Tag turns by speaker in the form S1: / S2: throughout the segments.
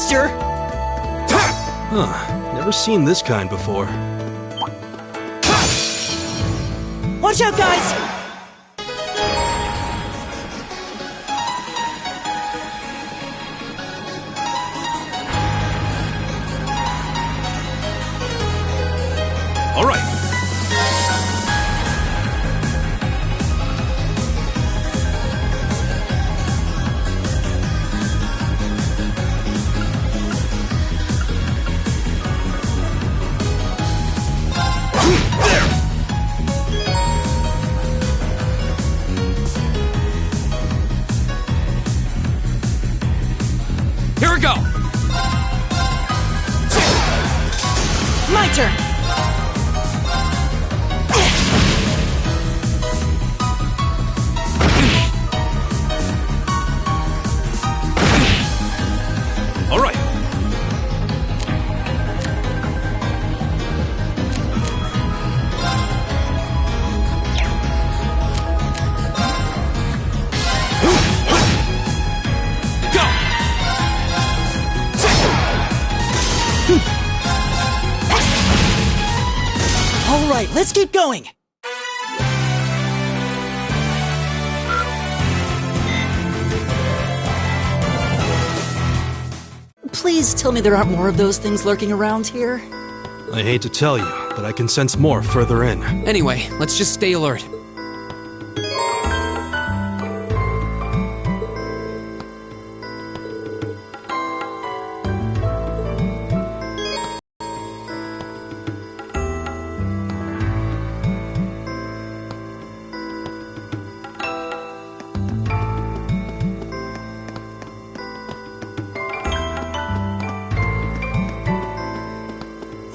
S1: faster!
S2: Huh, never seen this kind before.
S1: Watch out, guys!
S2: All right. Here we go.
S1: My turn!
S2: All right. Go.
S1: All right, let's keep going! Please tell me there aren't more of those things lurking around here.
S2: I hate to tell you, but I can sense more further in.
S3: Anyway, let's just stay alert.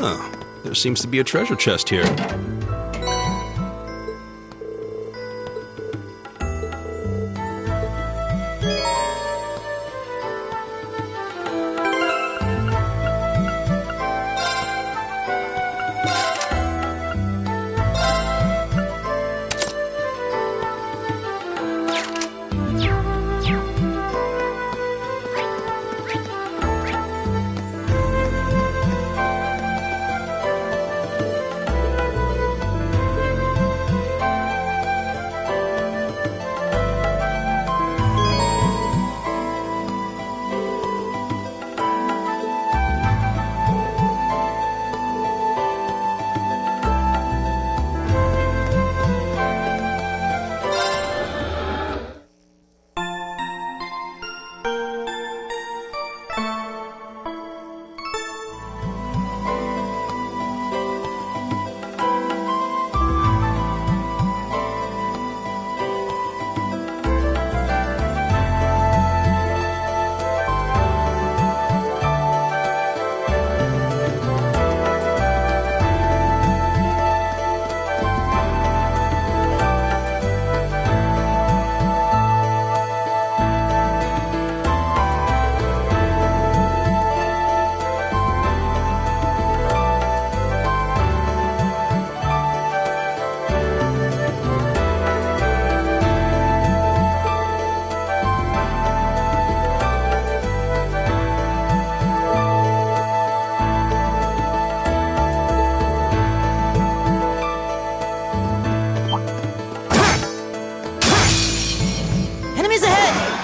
S2: Oh, there seems to be a treasure chest here.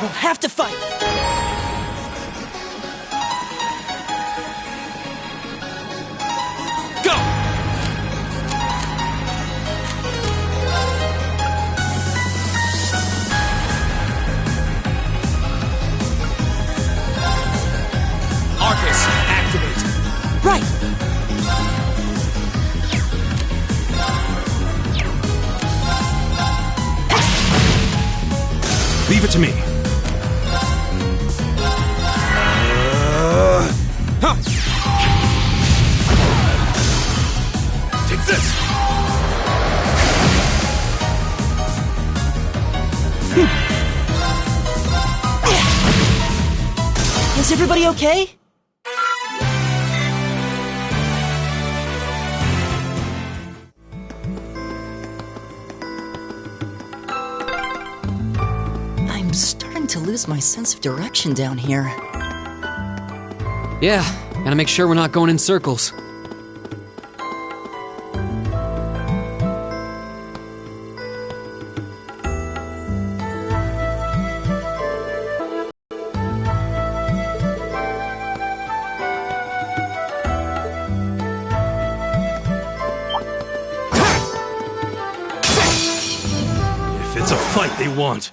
S1: We'll have to fight!
S2: Go!
S3: Arcus, activate.
S1: Right!
S2: Leave it to me. Huh. Take this.
S1: Is everybody okay? I'm starting to lose my sense of direction down here.
S3: Yeah, gotta make sure we're not going in circles.
S2: If it's a fight they want.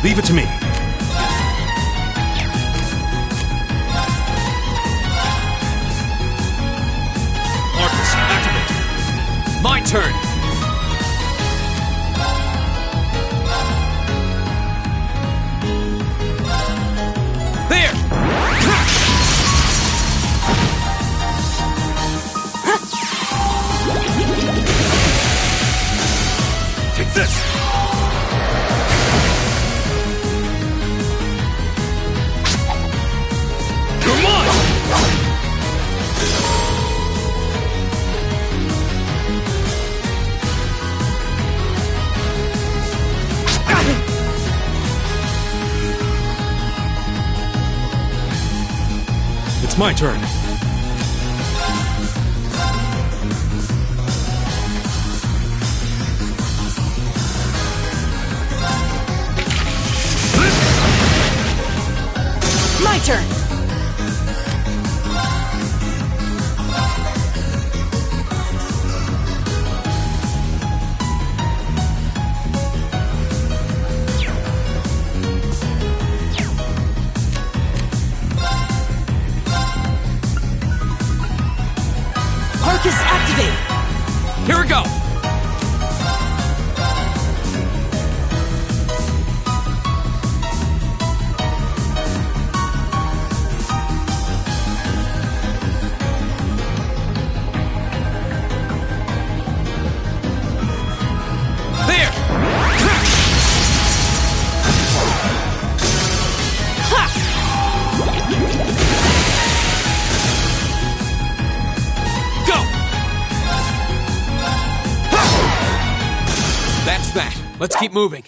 S2: Leave it to me.
S3: Arcus, activate. My turn. There!
S2: Take this! You're mine! It's my turn.
S1: My turn! Arcus activate!
S3: Here we go! There! Ha! Go! That's that. Let's keep moving.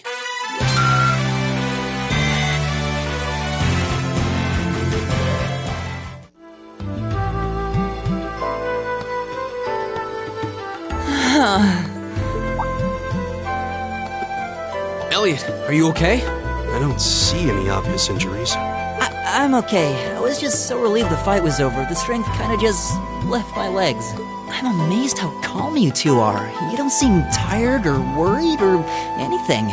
S3: Elliot, are you okay?
S2: I don't see any obvious injuries.
S1: I'm okay. I was just so relieved the fight was over. The strength kind of just left my legs. I'm amazed how calm you two are. You don't seem tired or worried or anything.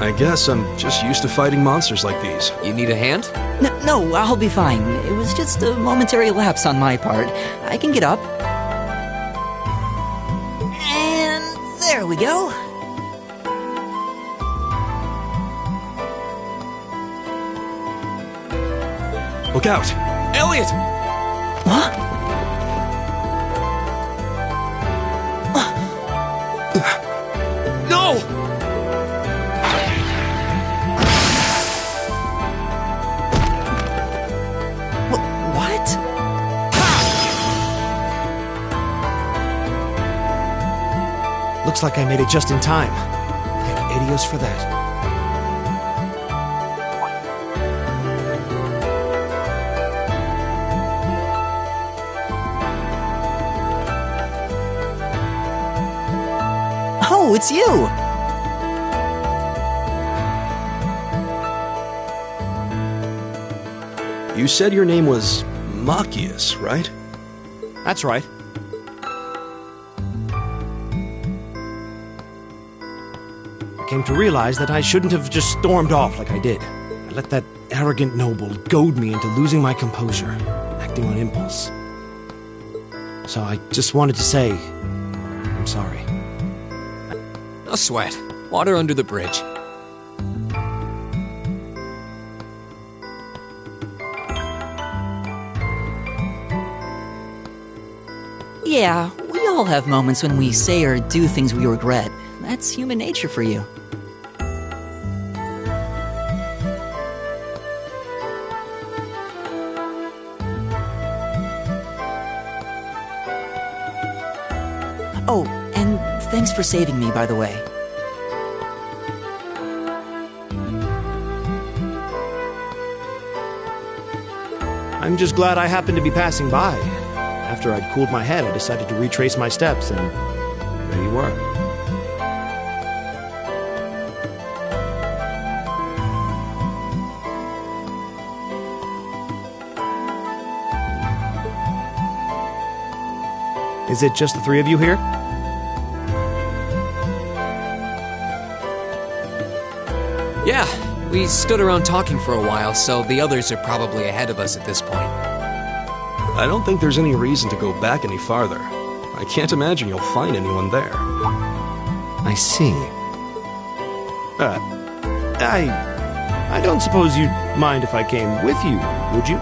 S2: I guess I'm just used to fighting monsters like these.
S3: You need a hand?
S1: No, I'll be fine. It was just a momentary lapse on my part. I can get up. And there we go.
S2: Look out!
S3: Elliot!
S1: What?
S3: No!
S1: What?
S4: Looks like I made it just in time. Thank Adios for that.
S1: Oh, it's you!
S2: You said your name was Machias, right?
S4: That's right. I came to realize that I shouldn't have just stormed off like I did. I let that arrogant noble goad me into losing my composure, acting on impulse. So I just wanted to say, I'm sorry.
S3: No sweat. Water under the bridge.
S1: Yeah, we all have moments when we say or do things we regret. That's human nature for you. Oh, and thanks for saving me, by the way.
S4: I'm just glad I happened to be passing by. After I'd cooled my head, I decided to retrace my steps, and there you were. Is it just the three of you here?
S3: Yeah, we stood around talking for a while, so the others are probably ahead of us at this point.
S2: I don't think there's any reason to go back any farther. I can't imagine you'll find anyone there.
S4: I see. I don't suppose you'd mind if I came with you, would you?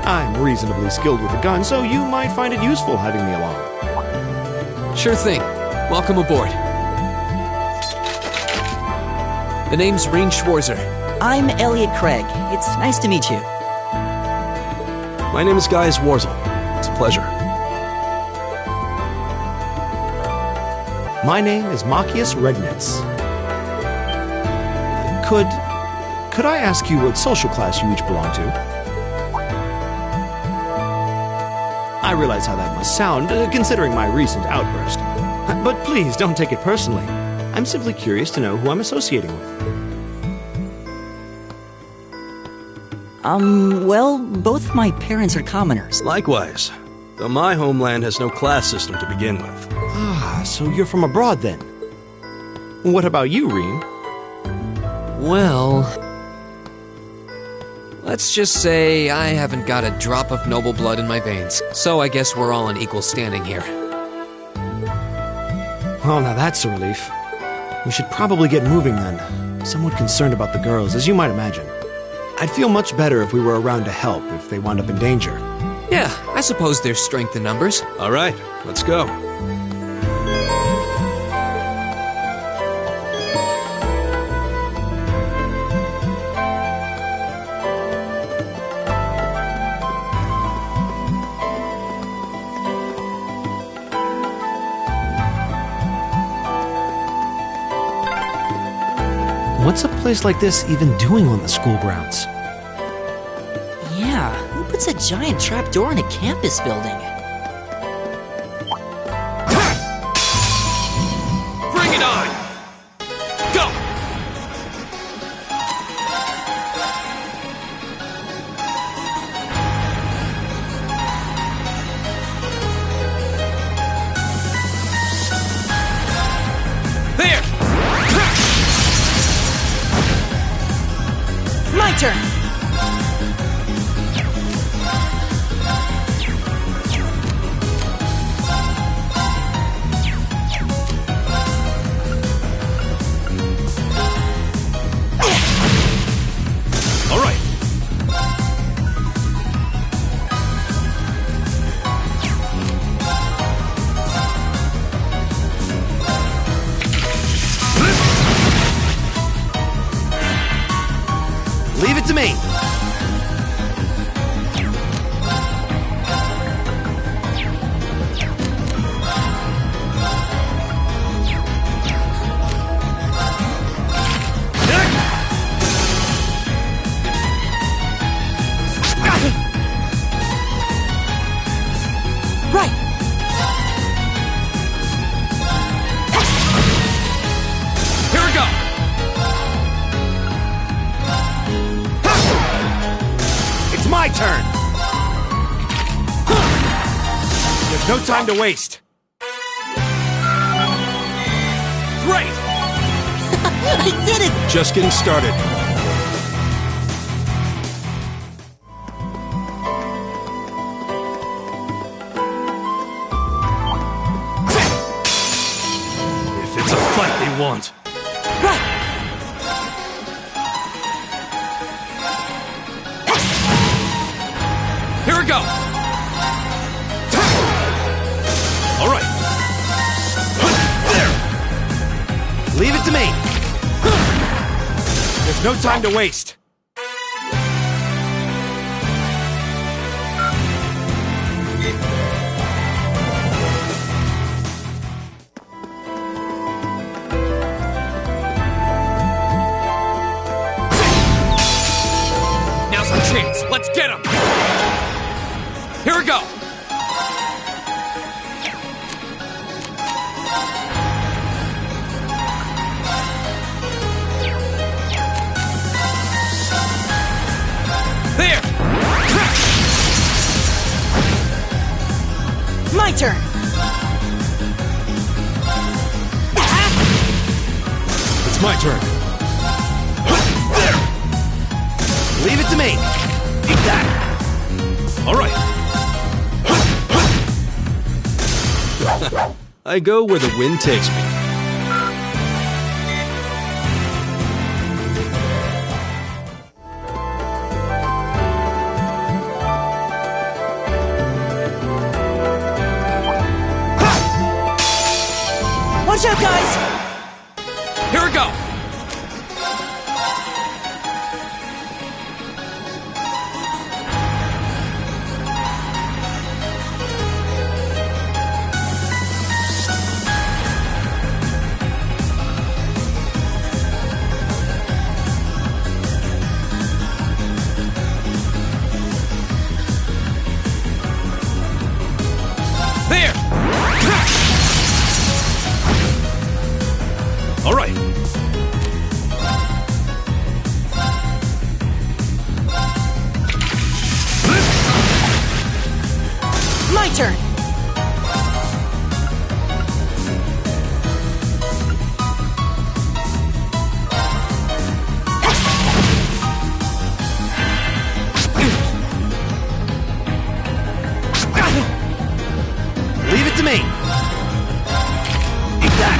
S4: I'm reasonably skilled with a gun, so you might find it useful having me along.
S3: Sure thing. Welcome aboard. The name's Rean Schwarzer.
S1: I'm Elliot Craig. It's nice to meet you.
S2: My name is Guy Warzel. It's a pleasure.
S4: My name is Machias Regnitz. Could I ask you what social class you each belong to? I realize how that must sound, considering my recent outburst. But please, don't take it personally. I'm simply curious to know who I'm associating with.
S1: Well, both my parents are commoners.
S2: Likewise, though my homeland has no class system to begin with.
S4: Ah, so you're from abroad then. What about you, Rean?
S3: Well, let's just say I haven't got a drop of noble blood in my veins, so I guess we're all in equal standing here.
S4: Well, now that's a relief. We should probably get moving then. Somewhat concerned about the girls, as you might imagine. I'd feel much better if we were around to help if they wound up in danger.
S3: Yeah, I suppose there's strength in numbers.
S2: All right, let's go.
S4: What's a place like this even doing on the school grounds?
S1: Yeah, who puts a giant trapdoor in a campus building?
S3: Bring it on! Go! There!
S1: My turn!
S2: All right.
S4: Leave it to me!
S1: Right!
S3: Here we go!
S4: turn! There's no time to waste! Great!
S1: I did it!
S2: Just getting started. If it's a fight they want.
S1: Right!
S2: Here we go! All right. There!
S4: Leave it to me! There's no time to waste!
S2: Now's our chance. Let's get him! Here we go! There!
S1: My turn!
S4: It's my turn.
S2: There!
S4: Leave it to me! Eat that!
S2: All right. I go where the wind takes me.
S1: Watch out, guys!
S2: Here we go! There! All right.
S1: My turn!
S4: Leave it to me! Eat that!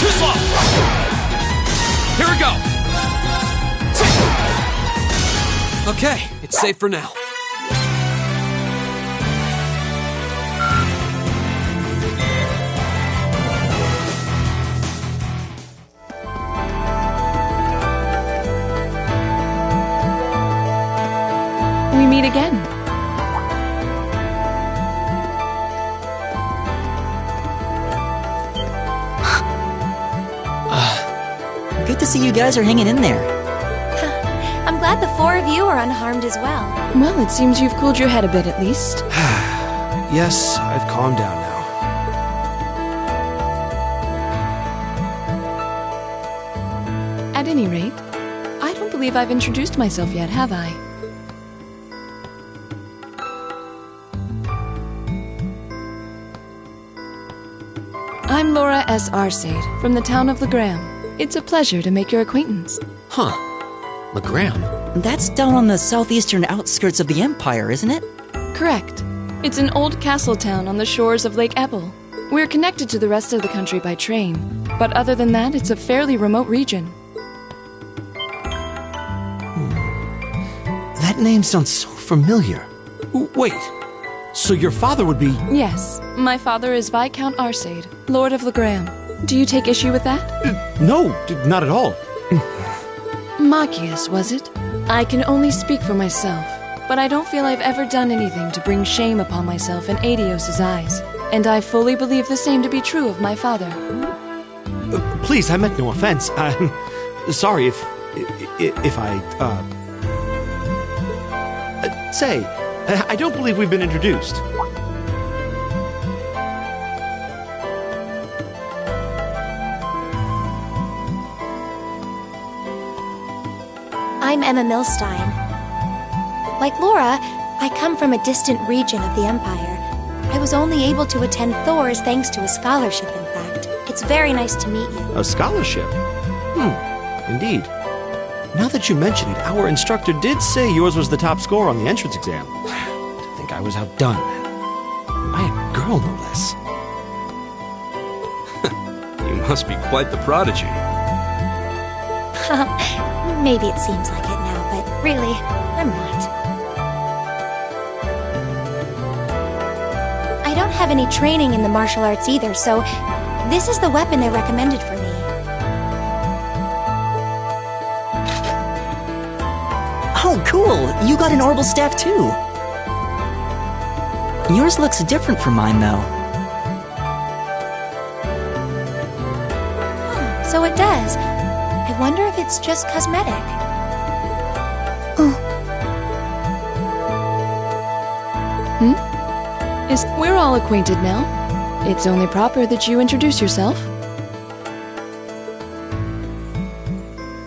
S2: Too slow! Here we go! Okay, it's safe for now.
S5: We meet again.
S1: Good to see you guys are hanging in there.
S6: I'm glad the four of you are unharmed as well.
S5: Well, it seems you've cooled your head a bit at least.
S4: Yes, I've calmed down now.
S5: At any rate, I don't believe I've introduced myself yet, have I? I'm Laura S. Arcade, from the town of Legram. It's a pleasure to make your acquaintance.
S3: Huh. Legram.
S1: That's down on the southeastern outskirts of the Empire, isn't it?
S5: Correct. It's an old castle town on the shores of Lake Ebble. We're connected to the rest of the country by train, but other than that, it's a fairly remote region.
S4: That name sounds so familiar. Wait, so your father would be...
S5: Yes, my father is Viscount Arcade, Lord of Legram. Do you take issue with that?
S4: No, not at all.
S5: Machias, was it? I can only speak for myself, but I don't feel I've ever done anything to bring shame upon myself in Adios' eyes, and I fully believe the same to be true of my father.
S4: Please, I meant no offense. I'm sorry if I, Say, I don't believe we've been introduced.
S6: I'm Emma Milstein. Like Laura, I come from a distant region of the Empire. I was only able to attend Thor's thanks to a scholarship, in fact. It's very nice to meet you.
S4: A scholarship? Indeed. Now that you mention it, our instructor did say yours was the top score on the entrance exam. To think I was outdone. By a girl, no less.
S2: You must be quite the prodigy.
S6: Maybe it seems like it now, but really, I'm not. I don't have any training in the martial arts either, so this is the weapon they recommended for me.
S1: Oh, cool! You got an orbital staff too! Yours looks different from mine, though.
S6: So it does. I wonder if it's just cosmetic.
S5: We're all acquainted now. It's only proper that you introduce yourself.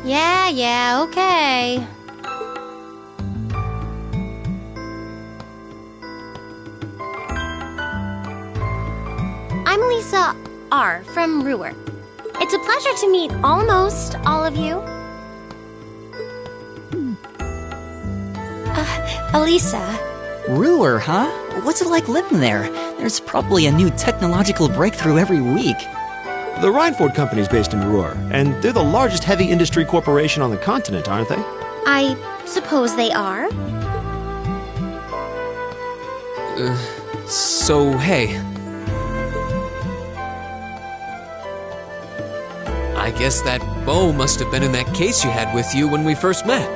S6: Yeah, okay. I'm Lisa R. from Ruhr. It's a pleasure to meet almost all of you. Elisa.
S1: Ruhr, huh? What's it like living there? There's probably a new technological breakthrough every week.
S4: The Reinford Company's based in Ruhr, and they're the largest heavy industry corporation on the continent, aren't they?
S6: I suppose they are.
S3: So, hey. I guess that bow must have been in that case you had with you when we first met,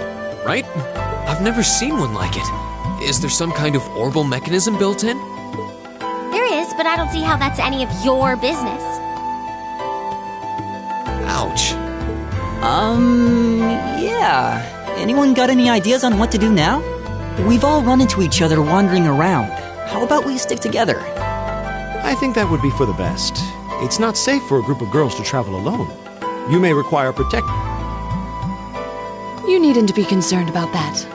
S3: right? I've never seen one like it. Is there some kind of orbital mechanism built in?
S6: There is, but I don't see how that's any of your business.
S3: Ouch.
S1: Yeah. Anyone got any ideas on what to do now? We've all run into each other wandering around. How about we stick together?
S4: I think that would be for the best. It's not safe for a group of girls to travel alone. You may require protection.
S5: You needn't be concerned about that.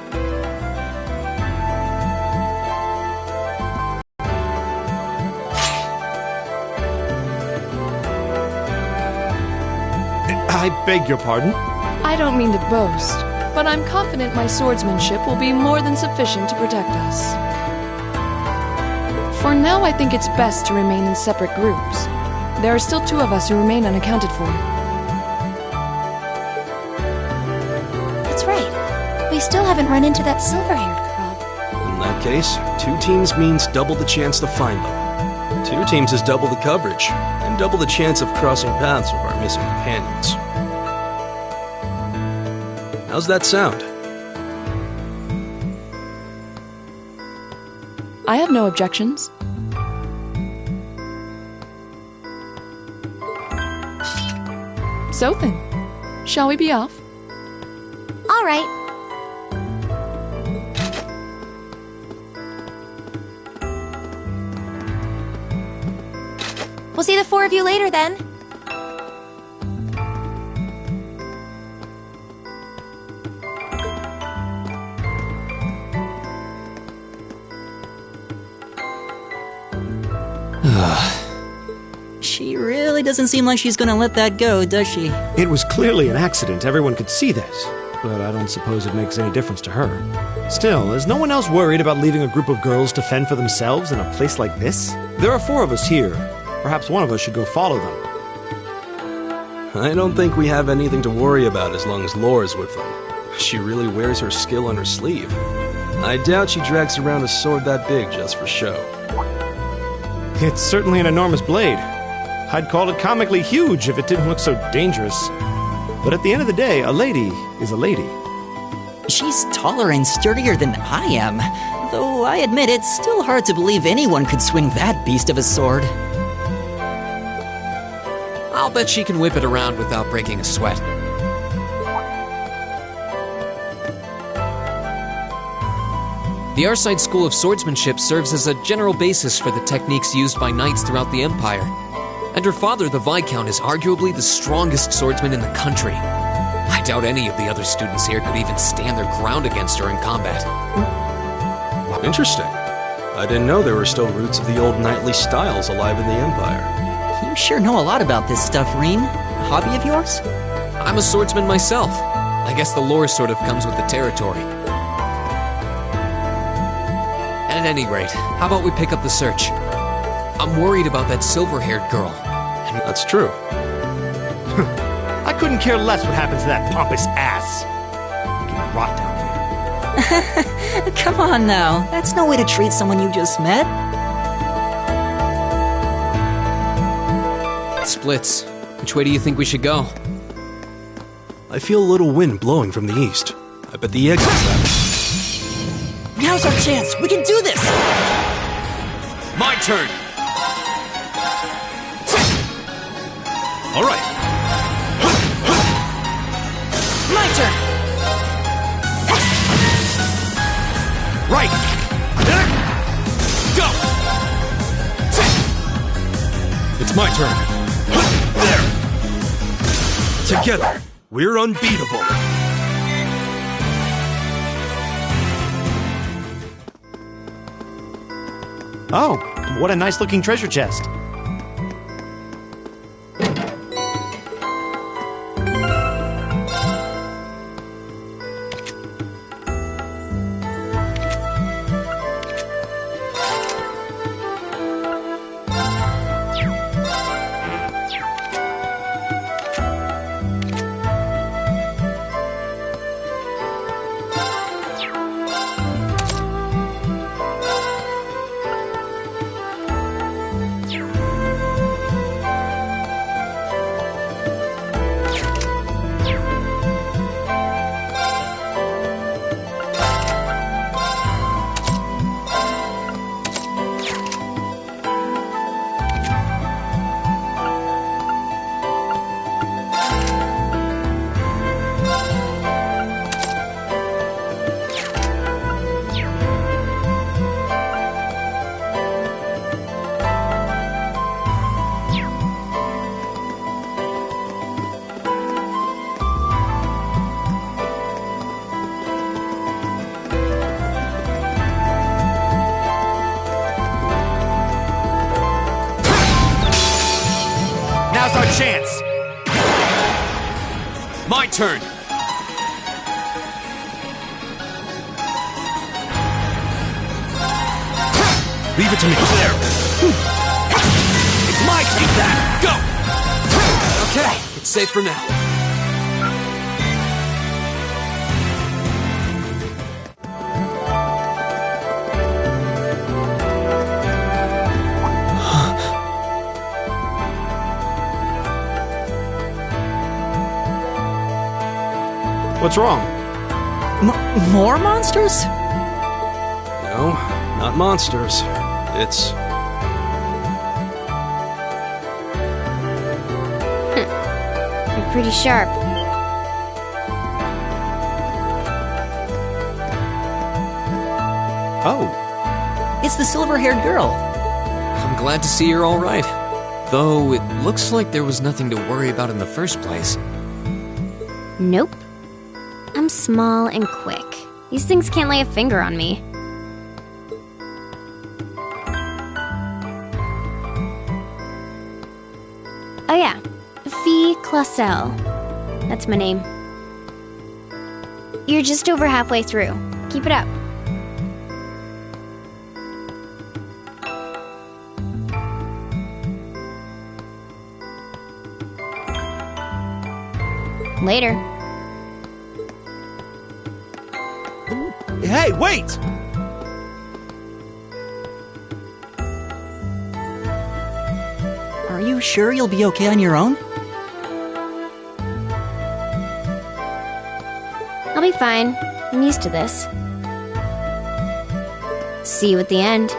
S4: I beg your pardon?
S5: I don't mean to boast, but I'm confident my swordsmanship will be more than sufficient to protect us. For now, I think it's best to remain in separate groups. There are still 2 of us who remain unaccounted for.
S6: That's right. We still haven't run into that silver-haired girl.
S2: In that case, 2 teams means double the chance to find them. 2 teams is double the coverage, and double the chance of crossing paths with our missing companions. How's that sound?
S5: I have no objections. So then, shall we be off?
S6: All right. We'll see the 4 of you later, then.
S1: She really doesn't seem like she's gonna let that go, does she?
S4: It was clearly an accident. Everyone could see that. But I don't suppose it makes any difference to her. Still, is no one else worried about leaving a group of girls to fend for themselves in a place like this? There are 4 of us here. Perhaps one of us should go follow them.
S2: I don't think we have anything to worry about as long as Laura's with them. She really wears her skill on her sleeve. I doubt she drags around a sword that big just for show.
S4: It's certainly an enormous blade. I'd call it comically huge if it didn't look so dangerous. But at the end of the day, a lady is a lady.
S1: She's taller and sturdier than I am, though I admit it's still hard to believe anyone could swing that beast of a sword.
S3: I'll bet she can whip it around without breaking a sweat. The Arside School of Swordsmanship serves as a general basis for the techniques used by knights throughout the Empire. And her father, the Viscount, is arguably the strongest swordsman in the country. I I doubt any of the other students here could even stand their ground against her in combat.
S2: Interesting. I didn't know there were still roots of the old knightly styles alive in the Empire.
S1: You sure know a lot about this stuff, Rean. A hobby of yours?
S3: I'm a swordsman myself. I guess the lore sort of comes with the territory. At any rate, how about we pick up the search? I'm worried about that silver-haired girl.
S2: That's true.
S4: I couldn't care less what happens to that pompous ass. You can rot down here.
S1: Come on now. That's no way to treat someone you just met.
S3: Splits. Which way do you think we should go?
S2: I feel a little wind blowing from the east. I bet the exit's that.
S1: Now's our chance. We can do this.
S3: My turn!
S2: All right.
S1: My turn.
S2: Right.
S3: Go!
S2: It's my turn. There. Together, we're unbeatable.
S4: Oh, what a nice-looking treasure chest.
S7: Now's our chance!
S3: My turn!
S2: Leave it to me. There.
S7: It's my take that!
S3: Go! Okay, it's safe for now.
S4: What's wrong?
S1: More monsters?
S2: No, not monsters. It's...
S6: You're pretty sharp.
S4: Oh,
S1: It's the silver-haired girl.
S3: I'm glad to see you're all right. Though it looks like there was nothing to worry about in the first place.
S8: Nope. I'm small and quick. These things can't lay a finger on me. Oh yeah, Fee Clausel. That's my name. You're just over halfway through. Keep it up. Later.
S4: hey, wait!
S1: Are you sure you'll be okay on your own?
S8: I'll be fine. I'm used to this. See you at the end.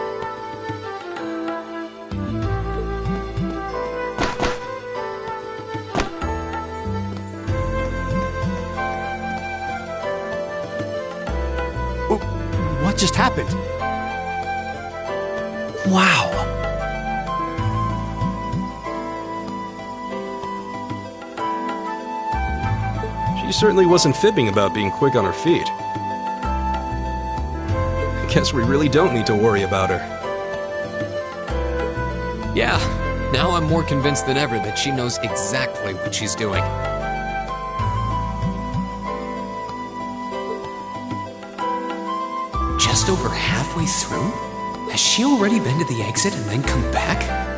S4: What just happened?
S1: Wow.
S2: She certainly wasn't fibbing about being quick on her feet. Guess we really don't need to worry about her.
S3: Yeah, now I'm more convinced than ever that she knows exactly what she's doing. Just over halfway through? Has she already been to the exit and then come back?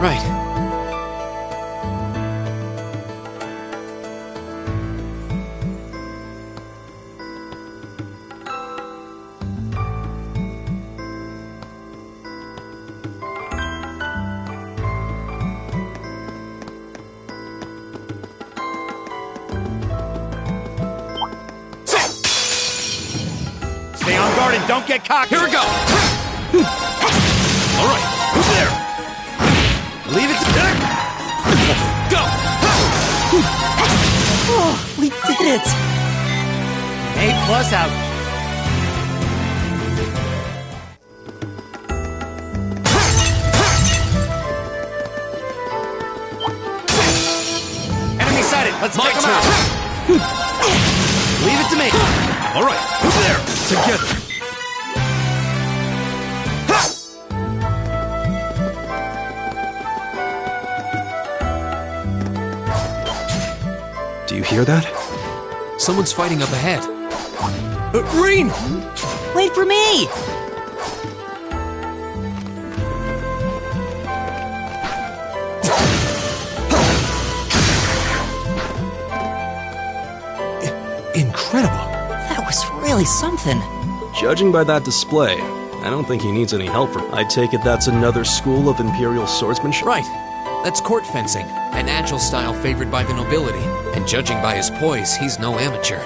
S3: Right.
S7: Stay on guard and don't get cocky.
S3: Here we go!
S7: All right, who's there? Leave it to
S3: Go!
S1: Oh, we did it!
S7: A+ out. Enemy sighted. Let's
S3: My
S7: take him
S3: turn.
S7: out. Leave it to me. All right, who's there?
S2: Together. Do you hear that?
S3: Someone's fighting up ahead.
S7: Reen!
S1: Wait for me!
S4: Incredible.
S1: That was really something.
S2: Judging by that display, I don't think he needs any help from. I take it that's another school of Imperial swordsmanship?
S3: Right. That's court fencing, an agile style favored by the nobility. And judging by his poise, he's no amateur.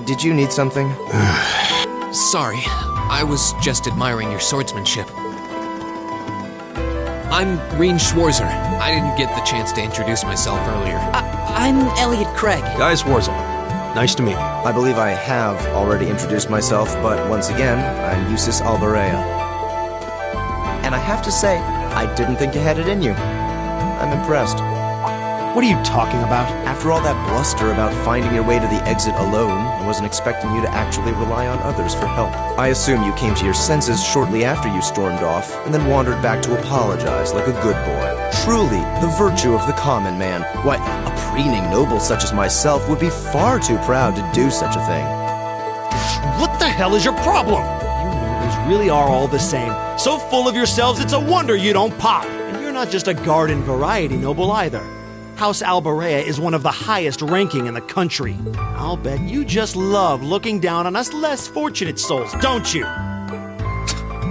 S9: Did you need something?
S3: Sorry, I was just admiring your swordsmanship. I'm Reen Schwarzer. I didn't get the chance to introduce myself earlier.
S1: I'm Elliot Craig.
S2: Guy Swarzal. Nice to meet you.
S9: I believe I have already introduced myself, but once again, I'm Eustace Alberea. And I have to say, I didn't think you had it in you. I'm impressed.
S4: What are you talking about?
S9: After all that bluster about finding your way to the exit alone, I wasn't expecting you to actually rely on others for help. I assume you came to your senses shortly after you stormed off, and then wandered back to apologize like a good boy. Truly, the virtue of the common man. Why, a preening noble such as myself would be far too proud to do such a thing.
S4: What the hell is your problem? You nobles really are all the same. So full of yourselves, it's a wonder you don't pop. And you're not just a garden variety noble either. House Alberea is one of the highest ranking in the country. I'll bet you just love looking down on us less fortunate souls, don't you?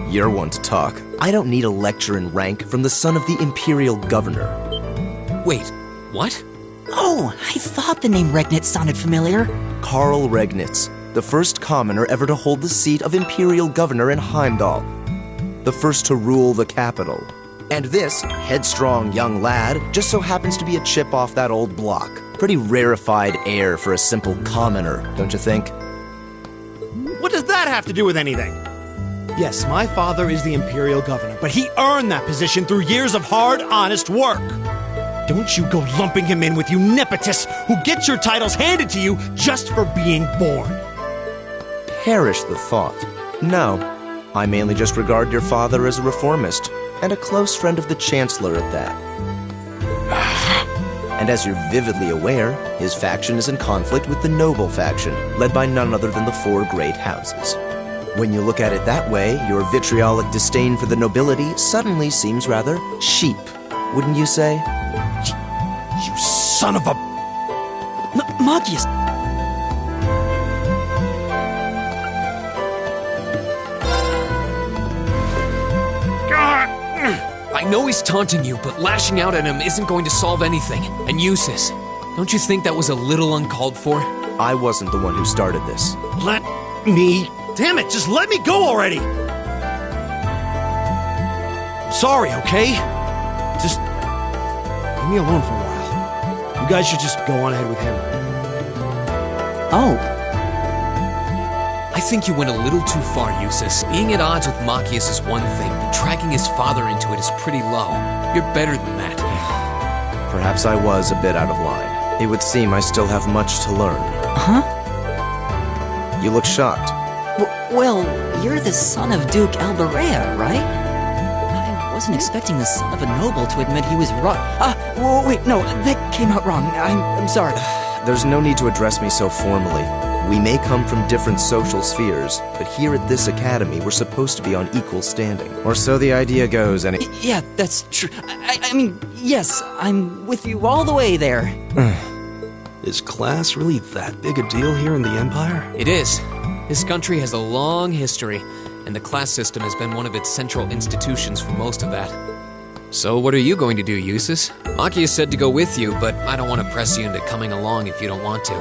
S9: You're one to talk. I don't need a lecture in rank from the son of the Imperial Governor.
S3: Wait, what?
S1: Oh, I thought the name Regnitz sounded familiar.
S9: Karl Regnitz, the first commoner ever to hold the seat of Imperial Governor in Heimdall. The first to rule the capital. And this headstrong young lad just so happens to be a chip off that old block. Pretty rarefied air for a simple commoner, don't you think?
S4: What does that have to do with anything? Yes, my father is the Imperial Governor, but he earned that position through years of hard, honest work. Don't you go lumping him in with you nepotists who get your titles handed to you just for being born.
S9: Perish the thought. No, I mainly just regard your father as a reformist, and a close friend of the Chancellor at that. And as you're vividly aware, his faction is in conflict with the noble faction, led by none other than the four great houses. When you look at it that way, your vitriolic disdain for the nobility suddenly seems rather cheap, wouldn't you say?
S4: You son of a...
S1: Machias!
S3: I know he's taunting you, but lashing out at him isn't going to solve anything. And Eustace, don't you think that was a little uncalled for?
S9: I wasn't the one who started this.
S4: Let me... Damn it, just let me go already! I'm sorry, okay? Just... leave me alone for a while. You guys should just go on ahead with him.
S1: Oh.
S3: I think you went a little too far, Eustace. Being at odds with Machias is one thing, but dragging his father into it is pretty low. You're better than that.
S9: Perhaps I was a bit out of line. It would seem I still have much to learn.
S1: Huh?
S9: You look shocked.
S1: Well, you're the son of Duke Albarea, right? I wasn't expecting the son of a noble to admit he was wrong. Wait, no, that came out wrong. I'm sorry.
S9: There's no need to address me so formally. We may come from different social spheres, but here at this academy, we're supposed to be on equal standing. Or so the idea goes, and
S1: Yeah, that's true. I mean, yes, I'm with you all the way there.
S2: Is class really that big a deal here in the Empire?
S3: It is. This country has a long history, and the class system has been one of its central institutions for most of that. So what are you going to do, Eustace? Machias said to go with you, but I don't want to press you into coming along if you don't want to.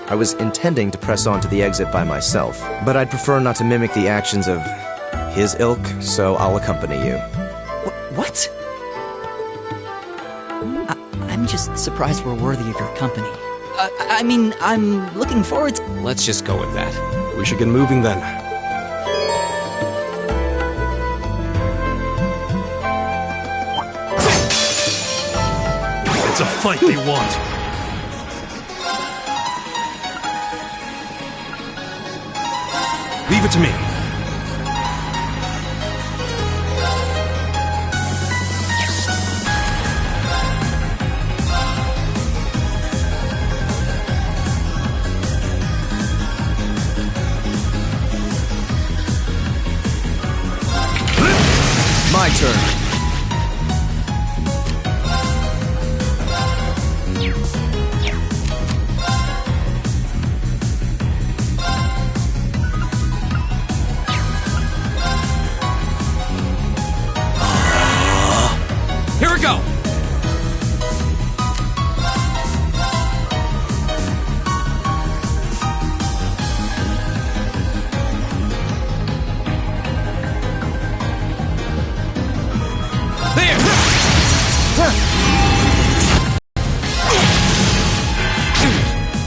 S9: I was intending to press on to the exit by myself, but I'd prefer not to mimic the actions of his ilk, so I'll accompany you.
S1: What? I'm just surprised we're worthy of your company. I mean, I'm looking forward to...
S3: Let's just go with that.
S2: We should get moving then.
S7: It's a fight they want.
S4: Leave it to me.
S9: My turn.
S3: Here we go!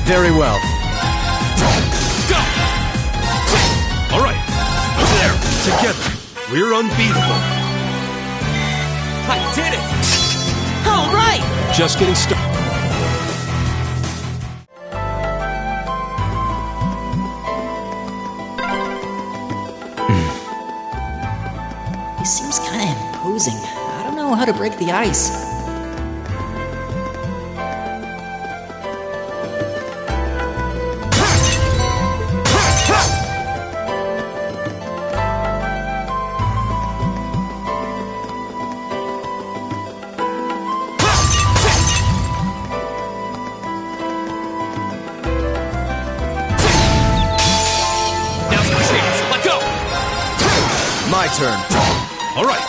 S9: Very well.
S7: Go! All right. There. Together. We're unbeatable.
S3: I did it!
S1: All right!
S4: Just getting started.
S1: He seems kind of imposing. I don't know how to break the ice.
S9: My turn.
S7: All right.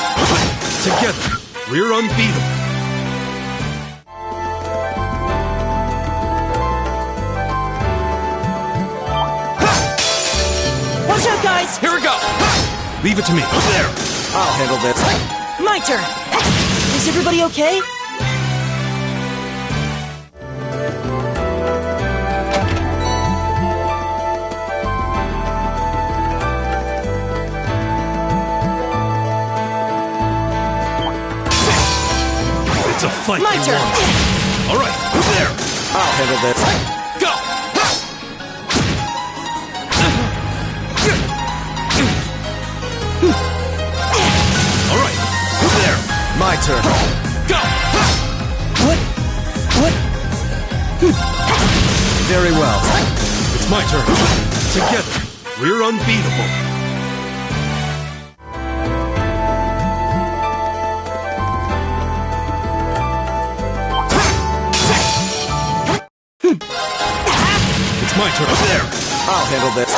S7: Together. We're unbeatable.
S1: Watch out, guys!
S3: Here we go!
S4: Leave it to me.
S7: There.
S9: I'll handle this.
S1: My turn! Is everybody okay?
S7: It's a fight
S1: My
S7: they
S1: turn!
S7: want. All right. There.
S9: I'll handle this.
S7: Go. All right. There.
S9: My turn.
S7: Go.
S1: What?
S9: Very well.
S7: It's my turn. Together. We're unbeatable. It's my turn. Over there!
S9: I'll handle this.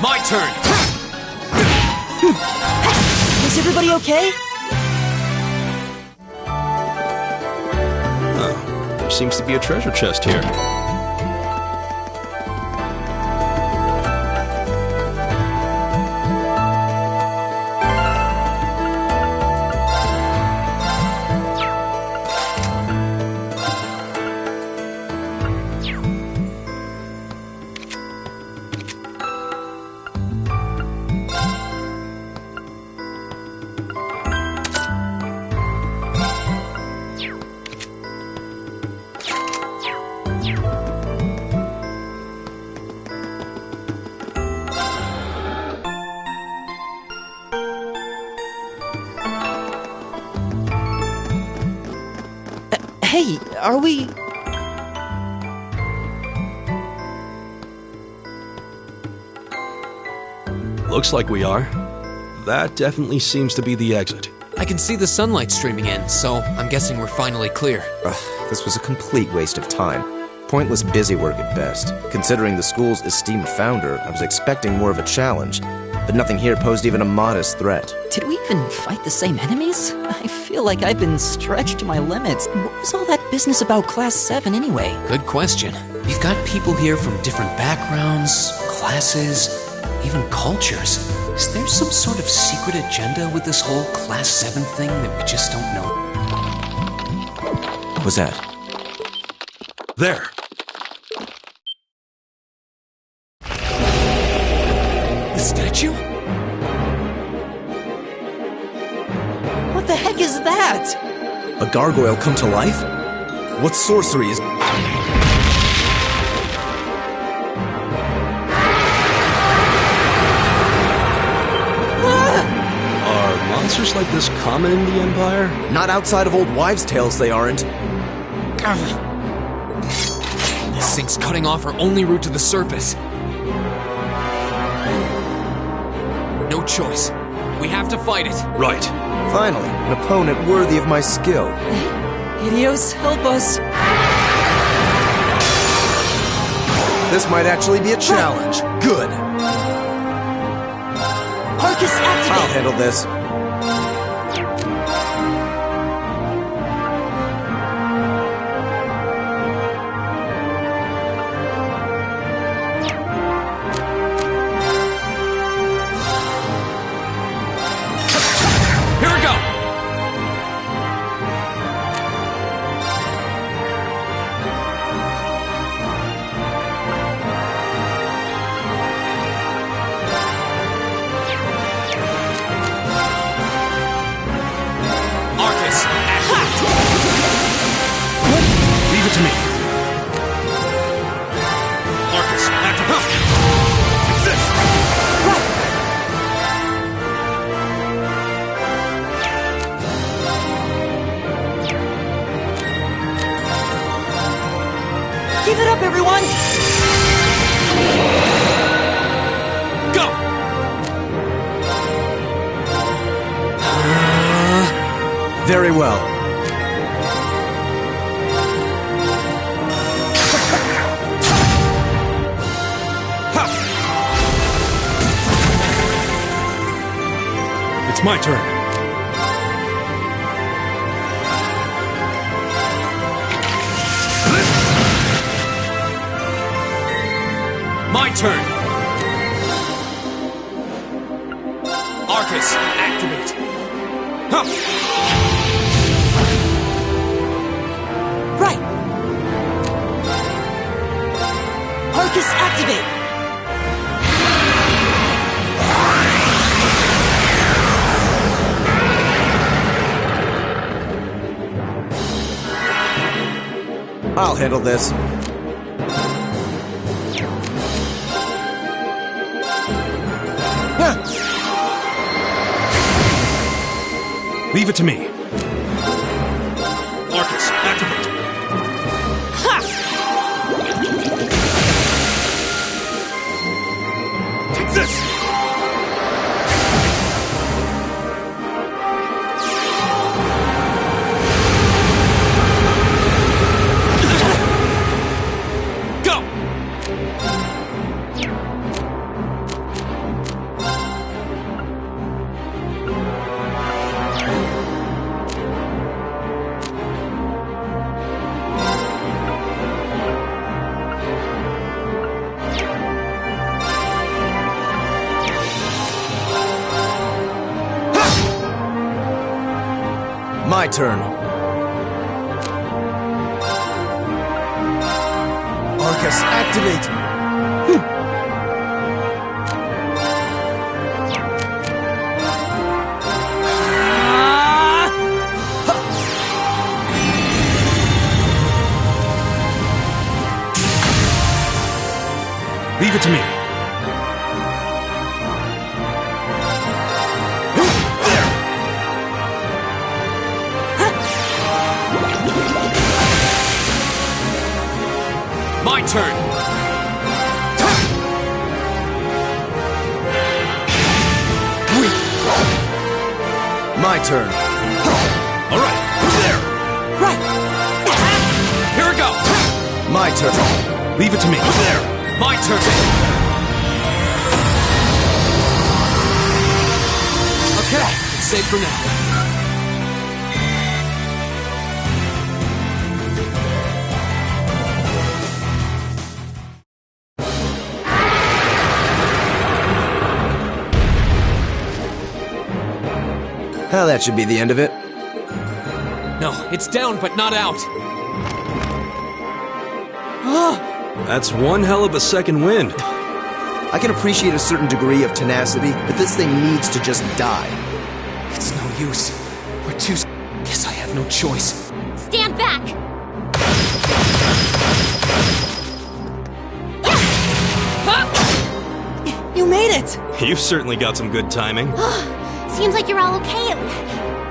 S3: My turn!
S1: Is everybody okay?
S2: Oh, there seems to be a treasure chest here.
S1: Hey, are we...
S2: Looks like we are. That definitely seems to be the exit.
S3: I can see the sunlight streaming in, so I'm guessing we're finally clear.
S9: This was a complete waste of time. Pointless busy work at best. Considering the school's esteemed founder, I was expecting more of a challenge. But nothing here posed even a modest threat.
S1: Did we even fight the same enemies? I feel like I've been stretched to my limits. What was all that business about Class 7 anyway?
S3: Good question. You've got people here from different backgrounds, classes, even cultures. Is there some sort of secret agenda with this whole Class 7 thing that we just don't know?
S9: What was that?
S7: There!
S3: The statue?
S1: What the heck is that?
S9: A gargoyle come to life? What sorcery is...
S2: Are monsters like this common in the Empire?
S9: Not outside of old wives' tales, they aren't.
S3: This thing's cutting off our only route to the surface. No choice. We have to fight it.
S2: Right.
S9: Finally, an opponent worthy of my skill.
S1: Idios, help us.
S9: This might actually be a challenge. Good.
S1: Arcus, activate!
S9: I'll handle this.
S3: Here we go! Arcus,
S7: Leave it to me. Arcus, activate. Take this!
S1: Keep it up, everyone!
S3: go!
S9: Very well.
S7: It's my turn.
S3: My turn! Arcus, activate!
S1: Right! Arcus, activate!
S9: I'll handle this.
S7: Leave it to me. Arcus, activate. Take this!
S3: Go!
S9: My turn. Arcus, activate!
S4: Leave it to me.
S3: My turn!
S9: My turn.
S7: All right, who's there?
S3: Right! Here we go!
S9: My turn.
S4: Leave it to me.
S7: Who's there?
S3: My turn! Okay, it's safe for now.
S9: Well, that should be the end of it.
S3: No, it's down but not out.
S2: That's one hell of a second wind.
S9: I can appreciate a certain degree of tenacity, but this thing needs to just die.
S3: It's no use. We're too Guess I have no choice.
S8: Stand back!
S1: You made it!
S2: You've certainly got some good timing.
S8: Seems like you're all okay.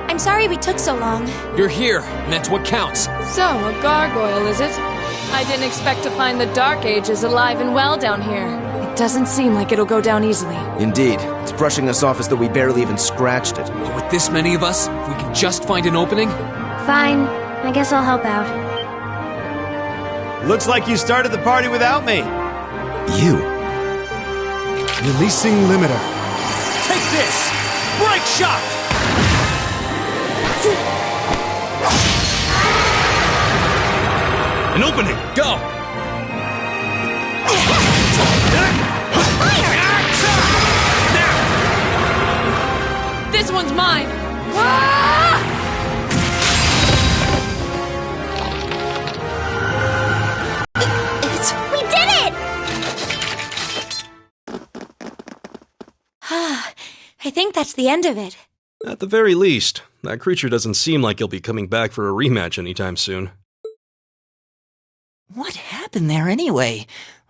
S6: I'm sorry we took so long.
S3: You're here, and that's what counts.
S5: So, a gargoyle, is it? I didn't expect to find the Dark Ages alive and well down here. It doesn't seem like it'll go down easily.
S9: Indeed. It's brushing us off as though we barely even scratched it.
S3: But with this many of us, if we can just find an opening...
S8: Fine. I guess I'll help out.
S7: Looks like you started the party without me.
S9: You.
S4: Releasing limiter.
S7: Take this! Break shot! An opening!
S3: Go! This one's mine!
S8: We did it!
S6: I think that's the end of it.
S2: At the very least, that creature doesn't seem like he'll be coming back for a rematch anytime soon.
S1: What happened there anyway?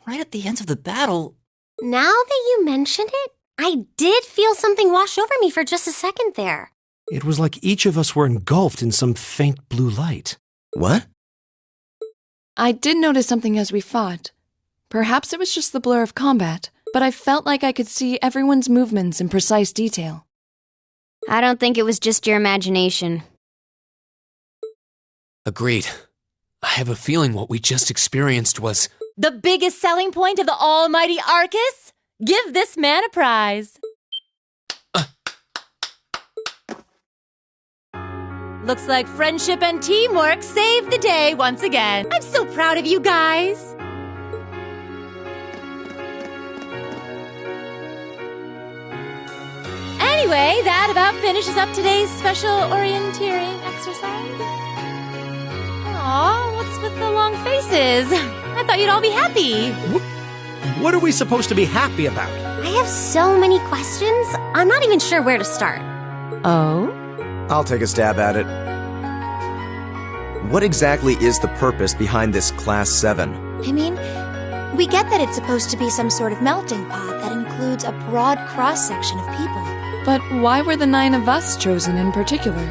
S1: Right at the end of the battle...
S8: Now that you mention it, I did feel something wash over me for just a second there.
S4: It was like each of us were engulfed in some faint blue light.
S9: What?
S5: I did notice something as we fought. Perhaps it was just the blur of combat, but I felt like I could see everyone's movements in precise detail.
S8: I don't think it was just your imagination.
S3: Agreed. I have a feeling what we just experienced was...
S10: The biggest selling point of the almighty Arcus? Give this man a prize. Looks like friendship and teamwork saved the day once again. I'm so proud of you guys. Anyway, that about finishes up today's special orienteering exercise. Aw, what's with the long faces? I thought you'd all be happy.
S4: What are we supposed to be happy about?
S8: I have so many questions, I'm not even sure where to start.
S10: Oh?
S9: I'll take a stab at it. What exactly is the purpose behind this Class 7?
S6: I mean, we get that it's supposed to be some sort of melting pot that includes a broad cross-section of people.
S5: But why were the 9 of us chosen in particular?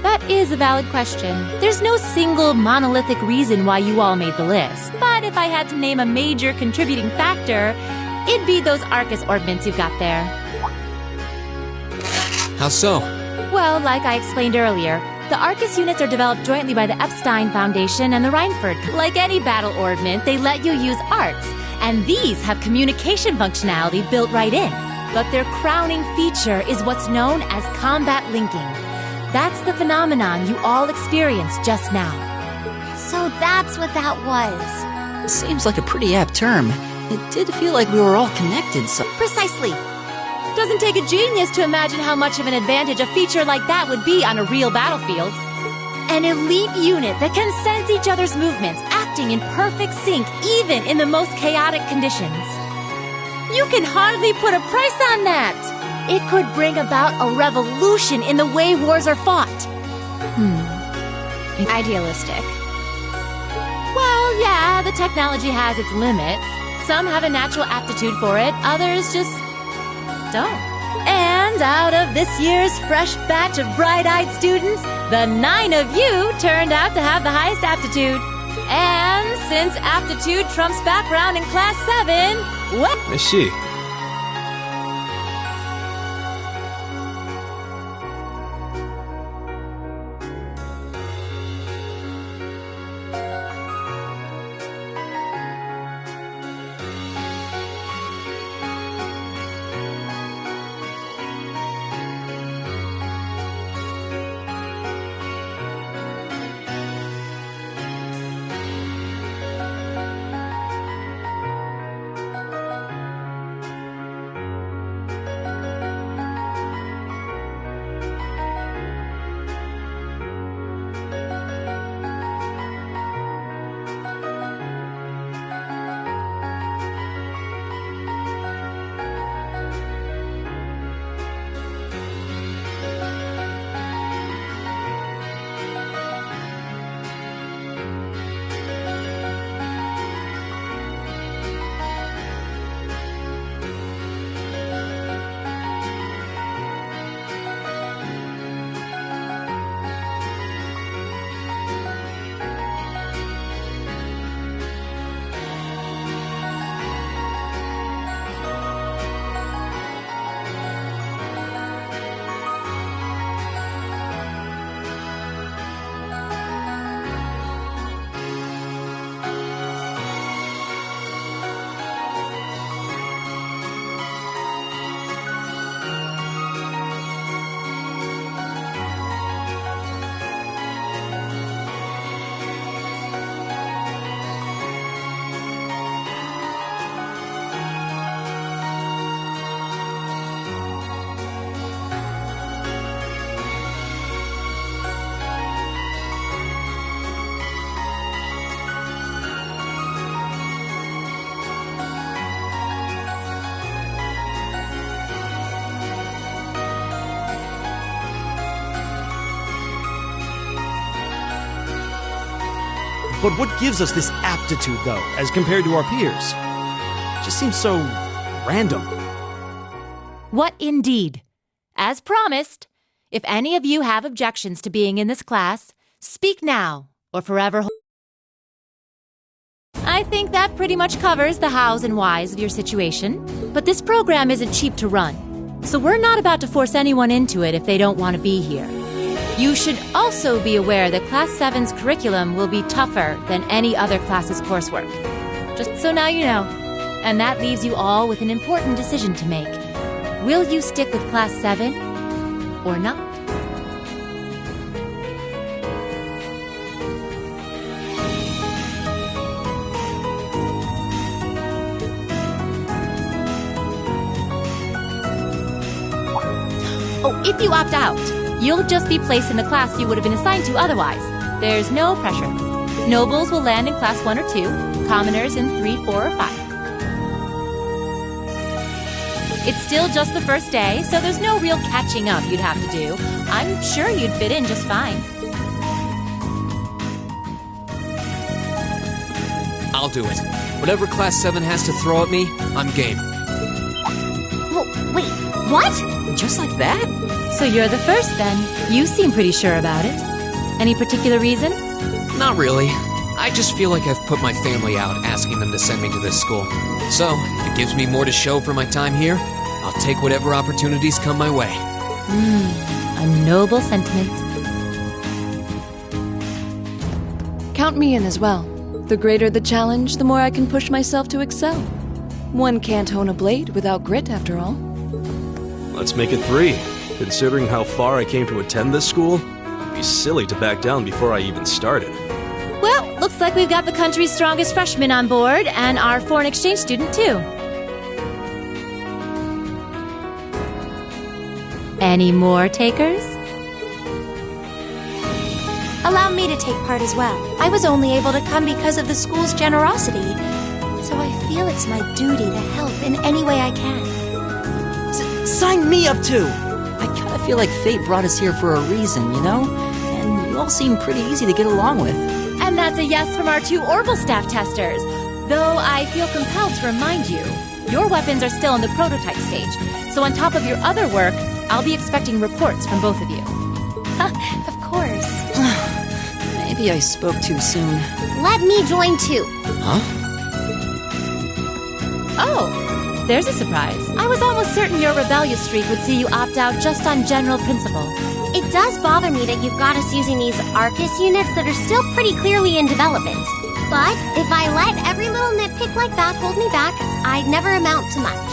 S10: That is a valid question. There's no single monolithic reason why you all made the list. But if I had to name a major contributing factor, it'd be those Arcus ordnance you've got there.
S3: How so?
S10: Well, like I explained earlier, the Arcus units are developed jointly by the Epstein Foundation and the Reinford. Like any battle ordnance, they let you use arts, and these have communication functionality built right in. But their crowning feature is what's known as combat linking. That's the phenomenon you all experienced just now.
S8: So that's what that was.
S1: Seems like a pretty apt term. It did feel like we were all connected, so...
S8: Precisely.
S10: Doesn't take a genius to imagine how much of an advantage a feature like that would be on a real battlefield. An elite unit that can sense each other's movements, acting in perfect sync even in the most chaotic conditions. You can hardly put a price on that. It could bring about a revolution in the way wars are fought.
S8: Idealistic.
S10: Well, yeah, the technology has its limits. Some have a natural aptitude for it, others just don't. And out of this year's fresh batch of bright-eyed students, the 9 of you turned out to have the highest aptitude. And since aptitude trumps background in Class 7, well...
S2: I see.
S4: But what gives us this aptitude, though, as compared to our peers? It just seems so random.
S10: What indeed? As promised, if any of you have objections to being in this class, speak now or forever hold. I think that pretty much covers the hows and whys of your situation, but this program isn't cheap to run, so we're not about to force anyone into it if they don't want to be here. You should also be aware that Class 7's curriculum will be tougher than any other class's coursework. Just so now you know. And that leaves you all with an important decision to make. Will you stick with Class 7 or not? Oh, if you opt out, you'll just be placed in the class you would have been assigned to otherwise. There's no pressure. Nobles will land in Class 1 or 2, commoners in 3, 4, or 5. It's still just the first day, so there's no real catching up you'd have to do. I'm sure you'd fit in just fine.
S3: I'll do it. Whatever Class 7 has to throw at me, I'm game.
S8: Oh, wait, what?
S1: Just like that?
S10: So you're the first, then. You seem pretty sure about it. Any particular reason?
S3: Not really. I just feel like I've put my family out asking them to send me to this school. So, if it gives me more to show for my time here, I'll take whatever opportunities come my way.
S10: A noble sentiment.
S5: Count me in as well. The greater the challenge, the more I can push myself to excel. One can't hone a blade without grit, after all.
S2: Let's make it 3. Considering how far I came to attend this school, it'd be silly to back down before I even started.
S10: Well, looks like we've got the country's strongest freshman on board, and our foreign exchange student, too. Any more takers?
S6: Allow me to take part as well. I was only able to come because of the school's generosity, so I feel it's my duty to help in any way I can.
S1: Sign me up too! I kinda feel like fate brought us here for a reason, you know? And you all seem pretty easy to get along with.
S10: And that's a yes from our 2 Orbital staff testers. Though I feel compelled to remind you, your weapons are still in the prototype stage. So on top of your other work, I'll be expecting reports from both of you.
S6: Of course.
S1: Maybe I spoke too soon.
S8: Let me join too.
S1: Huh?
S10: Oh, there's a surprise. I was almost certain your rebellious streak would see you opt out just on general principle.
S8: It does bother me that you've got us using these Arcus units that are still pretty clearly in development. But if I let every little nitpick like that hold me back, I'd never amount to much.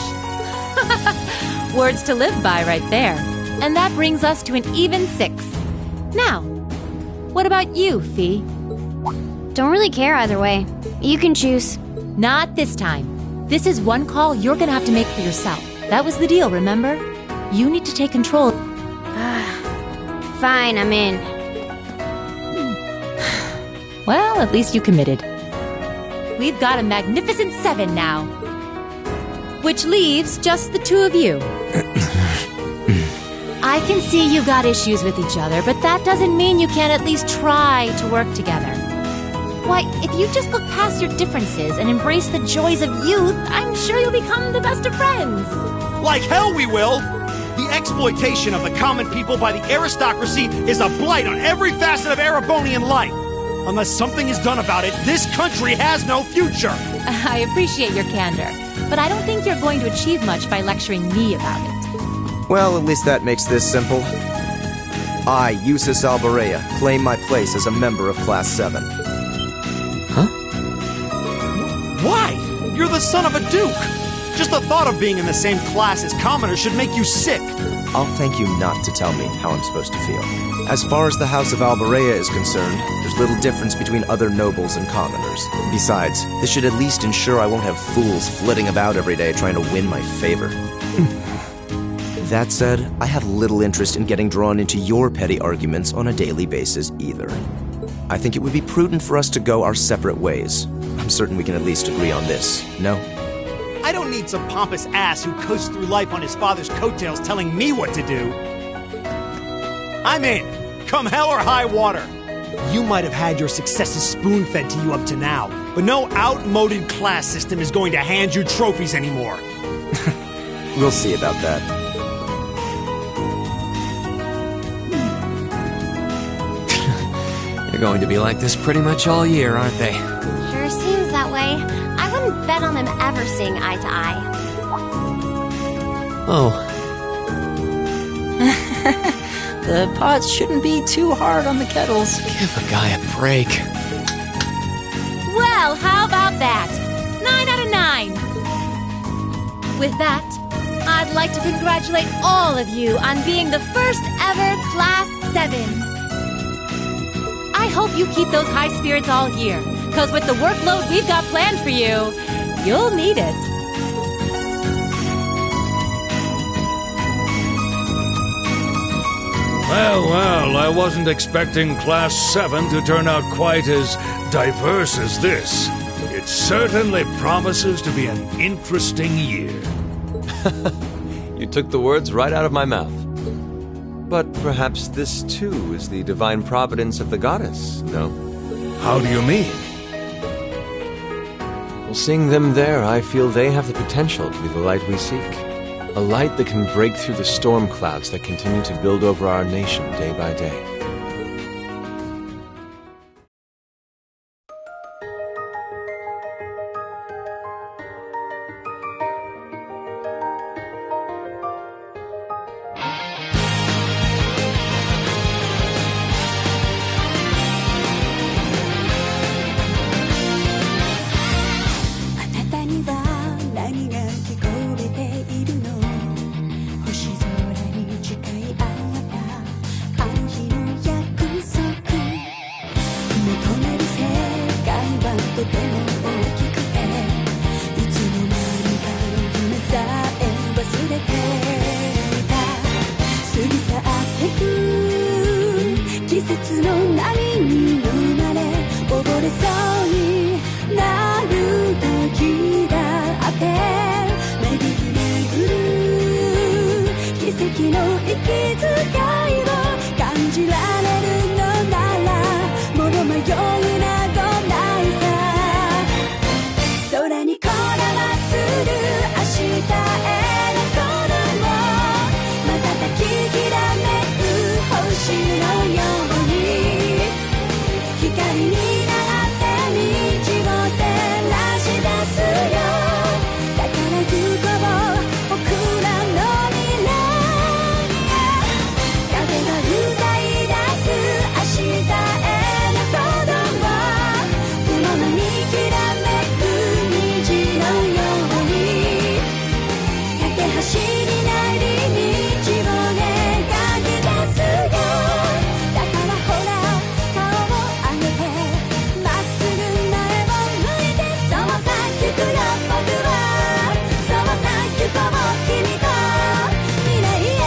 S10: Words to live by right there. And that brings us to an even 6. Now, what about you, Fee?
S8: Don't really care either way. You can choose.
S10: Not this time. This is one call you're gonna have to make for yourself. That was the deal, remember? You need to take control.
S8: Fine, I'm in.
S10: Well, at least you committed. We've got a magnificent 7 now. Which leaves just the 2 of you. I can see you got issues with each other, but that doesn't mean you can't at least try to work together. Why, if you just look past your differences and embrace the joys of youth, I'm sure you'll become the best of friends.
S7: Like hell we will! The exploitation of the common people by the aristocracy is a blight on every facet of Erebonian life. Unless something is done about it, this country has no future!
S10: I appreciate your candor, but I don't think you're going to achieve much by lecturing me about it.
S9: Well, at least that makes this simple. I, Eustace Alberea, claim my place as a member of Class 7.
S7: Huh? Why? You're the son of a duke! Just the thought of being in the same class as commoners should make you sick!
S9: I'll thank you not to tell me how I'm supposed to feel. As far as the House of Alberea is concerned, there's little difference between other nobles and commoners. Besides, this should at least ensure I won't have fools flitting about every day trying to win my favor. That said, I have little interest in getting drawn into your petty arguments on a daily basis either. I think it would be prudent for us to go our separate ways. I'm certain we can at least agree on this, no?
S7: I don't need some pompous ass who coasts through life on his father's coattails telling me what to do. I'm in, come hell or high water. You might have had your successes spoon-fed to you up to now, but no outmoded class system is going to hand you trophies anymore.
S9: We'll see about that.
S3: They're going to be like this pretty much all year, aren't they?
S8: Sure seems that way. I wouldn't bet on them ever seeing eye to eye.
S3: Oh.
S1: The pots shouldn't be too hard on the kettles.
S3: Give a guy a break.
S10: Well, how about that? 9 out of 9. With that, I'd like to congratulate all of you on being the first ever Class 7. I hope you keep those high spirits all year, because with the workload we've got planned for you, you'll need it.
S11: Well, I wasn't expecting Class 7 to turn out quite as diverse as this. It certainly promises to be an interesting year.
S12: You took the words right out of my mouth. But perhaps this, too, is the divine providence of the goddess, no?
S11: How do you mean?
S12: Well, seeing them there, I feel they have the potential to be the light we seek. A light that can break through the storm clouds that continue to build over our nation day by day.
S13: の波に飲まれ溺れそうになる時だって巡る奇跡の息遣いを感じられるのならもう迷いなどないさ空にこだまする明日への鼓動瞬ききらめく星のように光になって道を照らし出すよだから行こう僕らの未来へ風が歌い出す明日への鼓動雲のにきらめく虹のように架け橋になり道を描き出すよだからほら顔を上げてまっすぐ前を向いてそうさ行くよ僕はそうさ行こう君と未来へ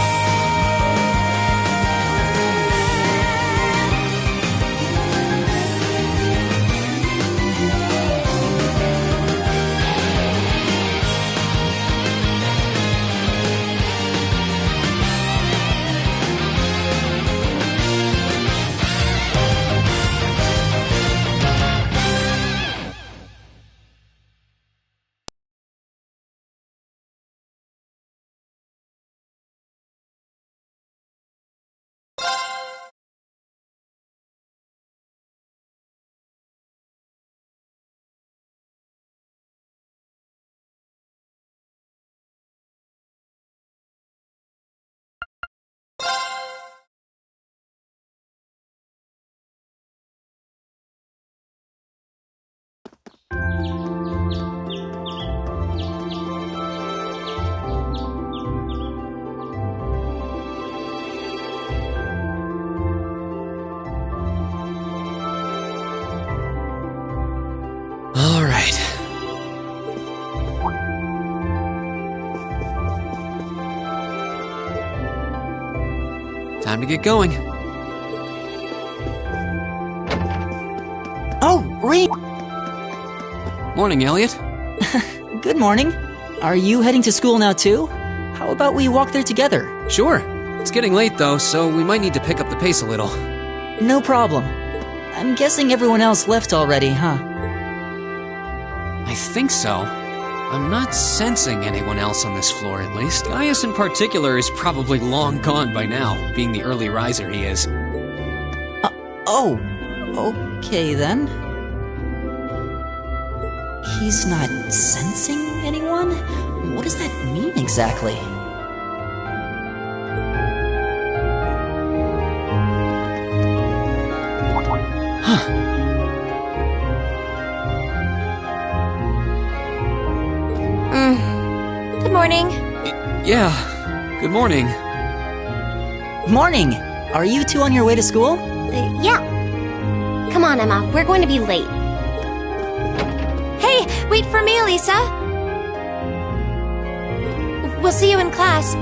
S3: All right. Time to get going.
S1: Oh, Reed!
S3: Morning, Elliot.
S1: Good morning. Are you heading to school now too? How about we walk there together?
S3: Sure. It's getting late though, so we might need to pick up the pace a little.
S1: No problem. I'm guessing everyone else left already, huh?
S3: I think so. I'm not sensing anyone else on this floor, at least. Gaius in particular is probably long gone by now, being the early riser he is.
S1: Oh, okay then. He's not sensing anyone? What does that mean exactly?
S6: Good morning.
S3: Yeah, good morning.
S1: Morning! Are you two on your way to school?
S8: Yeah. Come on, Emma. We're going to be late.
S6: Hey, wait for me, Lisa. We'll see you in class.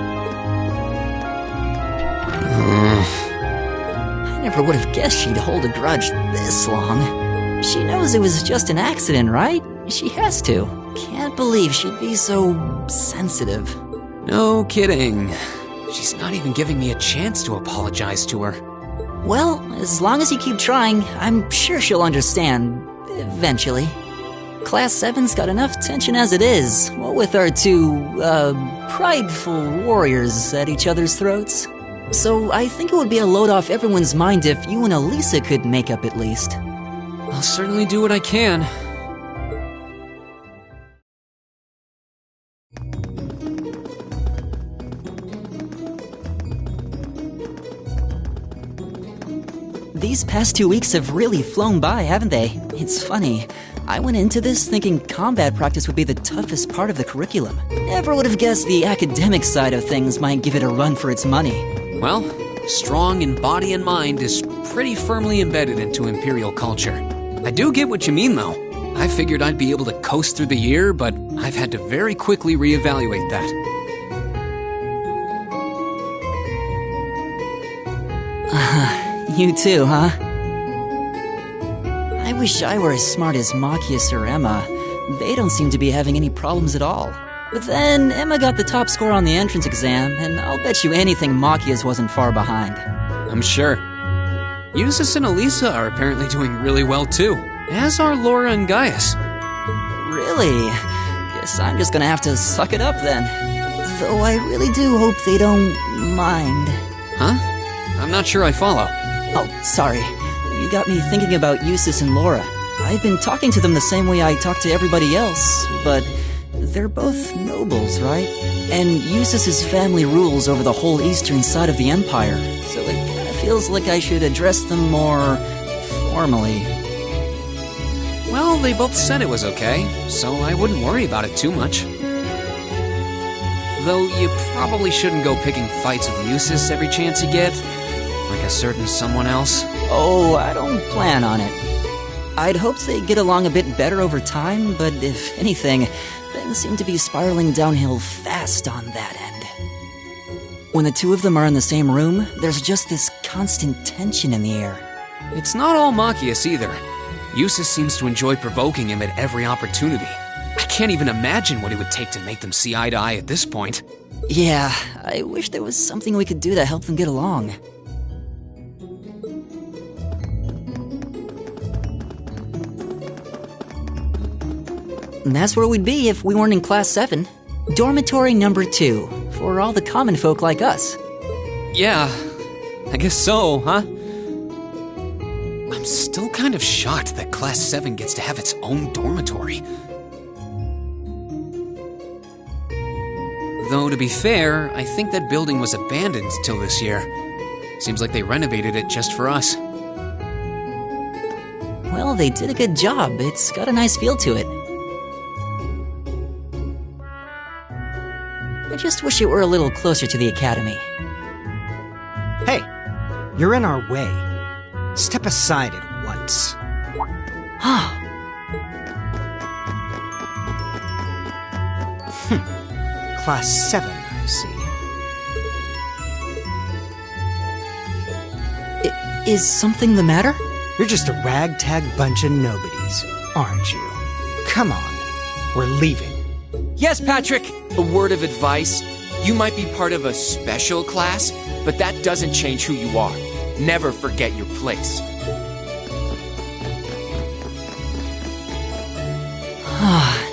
S1: I never would have guessed she'd hold a grudge this long. She knows it was just an accident, right? She has to. Can't believe she'd be so sensitive.
S3: No kidding. She's not even giving me a chance to apologize to her.
S1: Well, as long as you keep trying, I'm sure she'll understand. Eventually. Class 7's got enough tension as it is, what with our two, prideful warriors at each other's throats. So I think it would be a load off everyone's mind if you and Elisa could make up at least.
S3: I'll certainly do what I can.
S1: These past 2 weeks have really flown by, haven't they? It's funny. I went into this thinking combat practice would be the toughest part of the curriculum. Never would have guessed the academic side of things might give it a run for its money.
S3: Well, strong in body and mind is pretty firmly embedded into Imperial culture. I do get what you mean, though. I figured I'd be able to coast through the year, but I've had to very quickly reevaluate that.
S1: You too, huh? I wish I were as smart as Machias or Emma. They don't seem to be having any problems at all. But then, Emma got the top score on the entrance exam, and I'll bet you anything Machias wasn't far behind.
S3: I'm sure. Eustace and Elisa are apparently doing really well too, as are Laura and Gaius.
S1: Really? Guess I'm just gonna have to suck it up then. Though I really do hope they don't mind.
S3: Huh? I'm not sure I follow.
S1: Oh, sorry. You got me thinking about Eustace and Laura. I've been talking to them the same way I talk to everybody else, but they're both nobles, right? And Eustace's family rules over the whole eastern side of the Empire, so it kinda feels like I should address them more formally.
S3: Well, they both said it was okay, so I wouldn't worry about it too much. Though you probably shouldn't go picking fights with Eustace every chance you get, like a certain someone else.
S1: Oh, I don't plan on it. I'd hoped they'd get along a bit better over time, but if anything, things seem to be spiraling downhill fast on that end. When the two of them are in the same room, there's just this constant tension in the air.
S3: It's not all Machias either. Eustace seems to enjoy provoking him at every opportunity. I can't even imagine what it would take to make them see eye to eye at this point.
S1: Yeah, I wish there was something we could do to help them get along. And that's where we'd be if we weren't in Class 7. Dormitory number 2, for all the common folk like us.
S3: Yeah, I guess so, huh? I'm still kind of shocked that Class 7 gets to have its own dormitory. Though, to be fair, I think that building was abandoned till this year. Seems like they renovated it just for us.
S1: Well, they did a good job. It's got a nice feel to it. I just wish it were a little closer to the academy.
S7: Hey, you're in our way. Step aside at once. Class 7, I see.
S1: Is something the matter?
S7: You're just a ragtag bunch of nobodies, aren't you? Come on, we're leaving.
S14: Yes, Patrick! A word of advice. You might be part of a special class, but that doesn't change who you are. Never forget your place.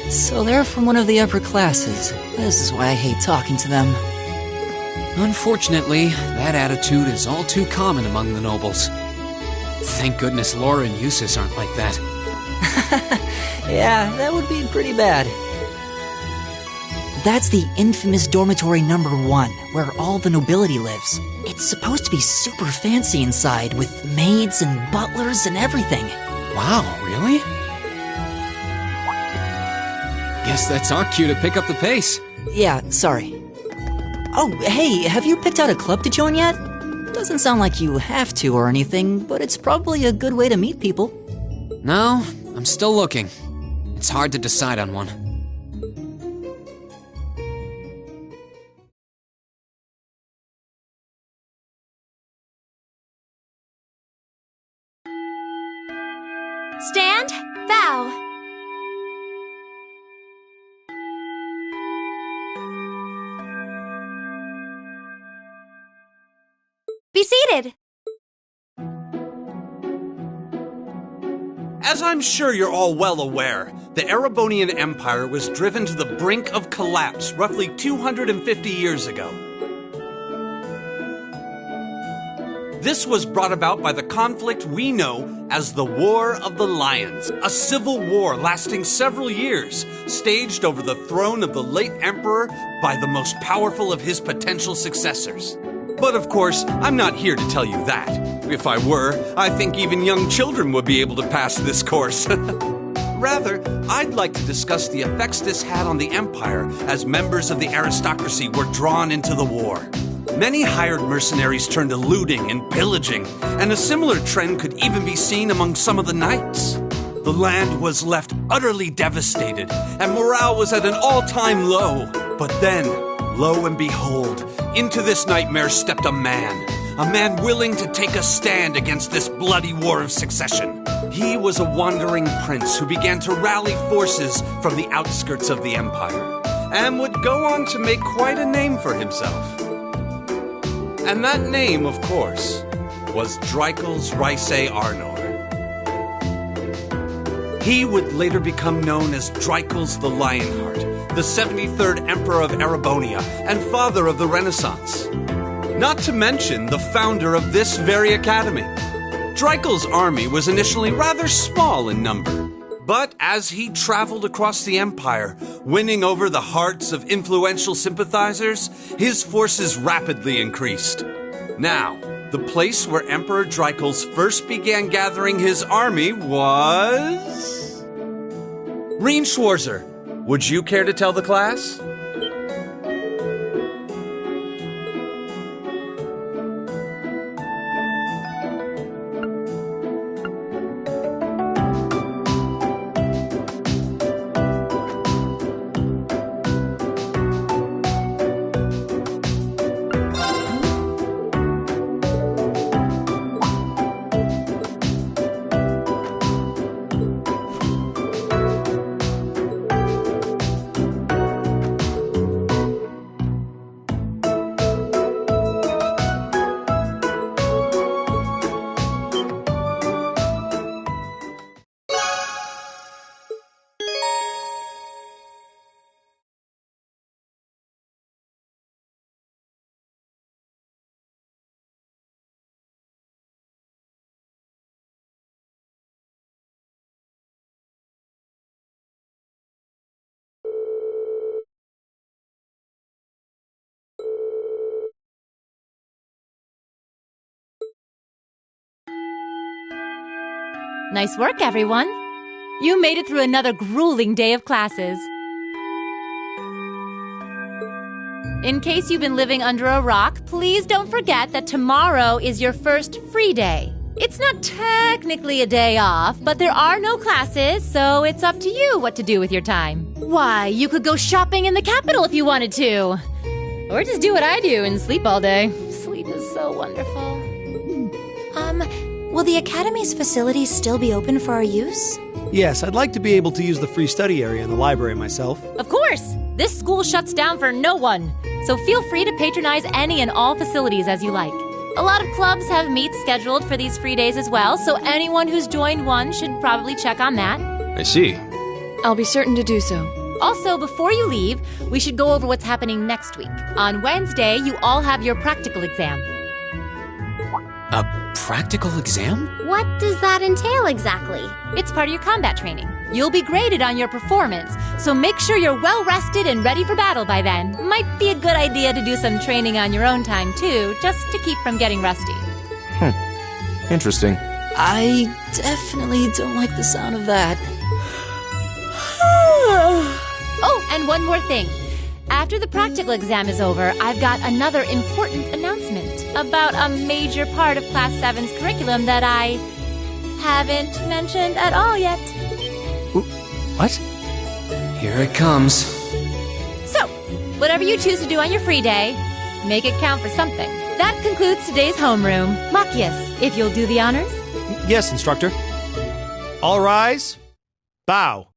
S1: So they're from one of the upper classes. This is why I hate talking to them.
S3: Unfortunately, that attitude is all too common among the nobles. Thank goodness Laura and Eustace aren't like that.
S1: Yeah, that would be pretty bad. That's the infamous dormitory number 1, where all the nobility lives. It's supposed to be super fancy inside, with maids and butlers and everything.
S3: Wow, really? Guess that's our cue to pick up the pace.
S1: Yeah, sorry. Oh, hey, have you picked out a club to join yet? Doesn't sound like you have to or anything, but it's probably a good way to meet people.
S3: No, I'm still looking. It's hard to decide on one.
S6: Stand, bow. Be seated.
S15: As I'm sure you're all well aware, the Erebonian Empire was driven to the brink of collapse roughly 250 years ago. This was brought about by the conflict we know as the War of the Lions, a civil war lasting several years, staged over the throne of the late emperor by the most powerful of his potential successors. But of course, I'm not here to tell you that. If I were, I think even young children would be able to pass this course. Rather, I'd like to discuss the effects this had on the Empire as members of the aristocracy were drawn into the war. Many hired mercenaries turned to looting and pillaging, and a similar trend could even be seen among some of the knights. The land was left utterly devastated, and morale was at an all-time low. But then, lo and behold, into this nightmare stepped a man a man willing to take a stand against this bloody war of succession. He was a wandering prince who began to rally forces from the outskirts of the empire, and would go on to make quite a name for himself. And that name, of course, was Drycles Ricey Arnor. He would later become known as Drycles the Lionheart, the 73rd Emperor of Erebonia and father of the Renaissance. Not to mention the founder of this very academy. Drycles' army was initially rather small in number, but as he traveled across the empire, winning over the hearts of influential sympathizers, his forces rapidly increased. Now, the place where Emperor Drycles first began gathering his army was... Reen Schwarzer, would you care to tell the class?
S10: Nice work, everyone. You made it through another grueling day of classes. In case you've been living under a rock, please don't forget that tomorrow is your first free day. It's not technically a day off, but there are no classes, so it's up to you what to do with your time. Why, you could go shopping in the capital if you wanted to. Or just do what I do and sleep all day. Sleep is so wonderful.
S6: Will the Academy's facilities still be open for our use?
S7: Yes, I'd like to be able to use the free study area in the library myself.
S10: Of course! This school shuts down for no one, so feel free to patronize any and all facilities as you like. A lot of clubs have meets scheduled for these free days as well, so anyone who's joined one should probably check on that.
S2: I see.
S5: I'll be certain to do so.
S10: Also, before you leave, we should go over what's happening next week. On Wednesday, you all have your practical exam.
S3: A practical exam?
S8: What does that entail exactly?
S10: It's part of your combat training. You'll be graded on your performance, so make sure you're well rested and ready for battle by then. Might be a good idea to do some training on your own time, too, just to keep from getting rusty.
S9: Interesting.
S1: I definitely don't like the sound of that.
S10: Oh, and one more thing. After the practical exam is over, I've got another important announcement about a major part of Class 7's curriculum that I haven't mentioned at all yet.
S3: What? Here it comes.
S10: So, whatever you choose to do on your free day, make it count for something. That concludes today's homeroom. Machias, if you'll do the honors.
S7: Yes, instructor. All rise. Bow.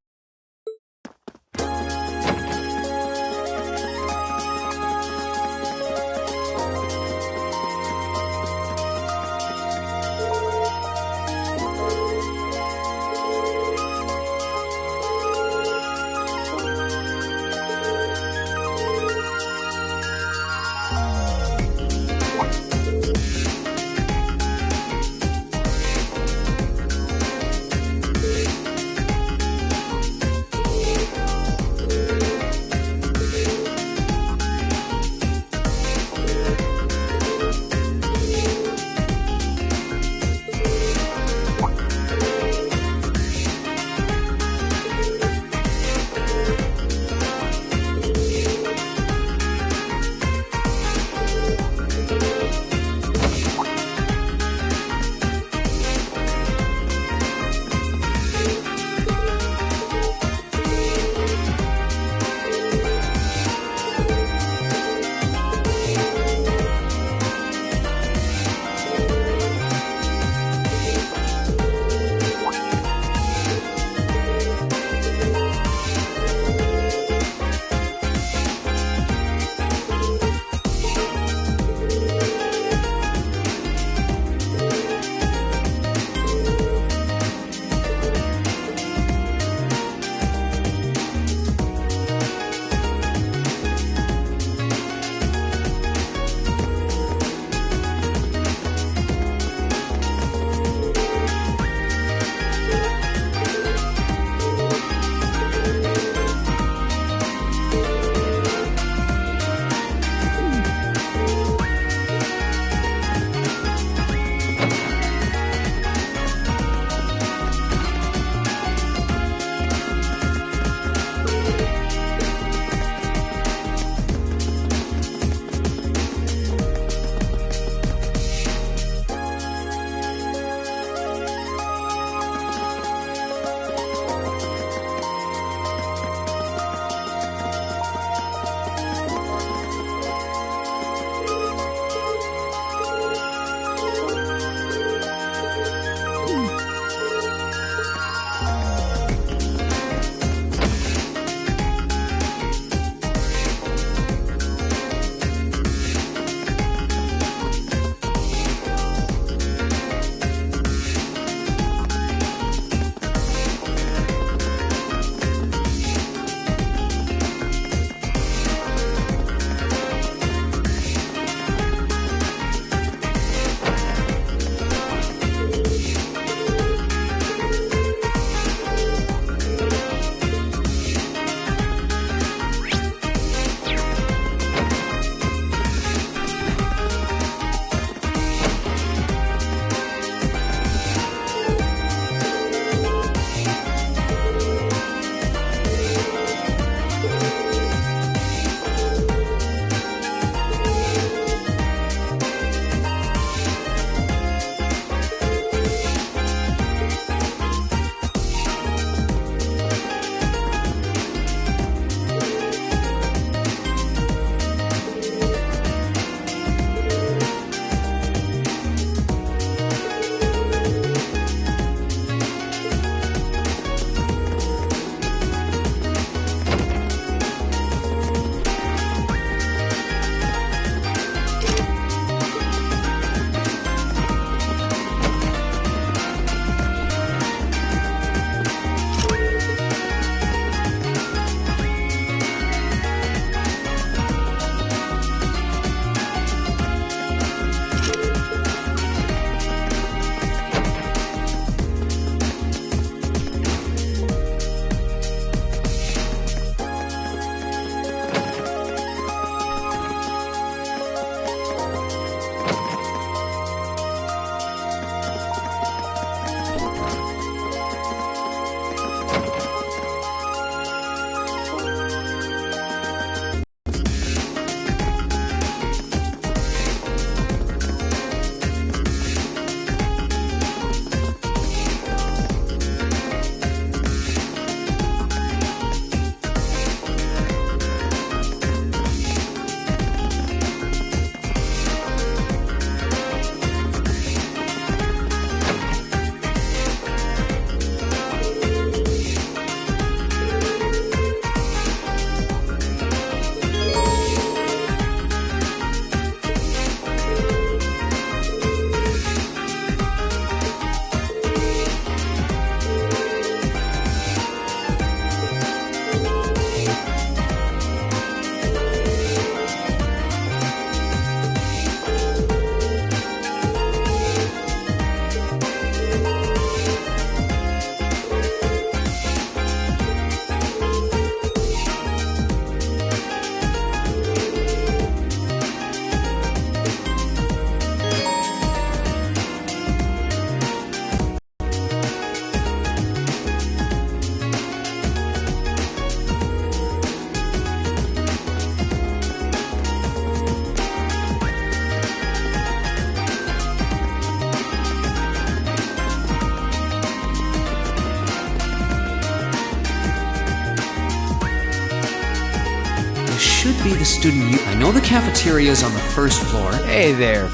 S3: should be the student I know the cafeteria is on the first floor.
S16: Hey there,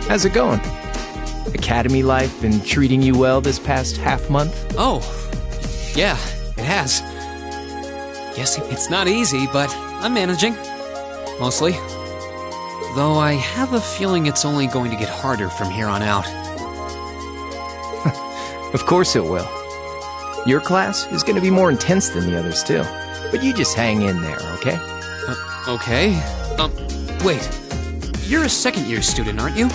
S16: how's it going? Academy life been treating you well this past half month?
S3: Oh, yeah, it has. Yes, it's not easy, but I'm managing. Mostly. Though I have a feeling it's only going to get harder from here on out.
S16: Of course it will. Your class is going to be more intense than the others, too. But you just hang in there, okay?
S3: Okay. Wait. You're a second-year student, aren't you?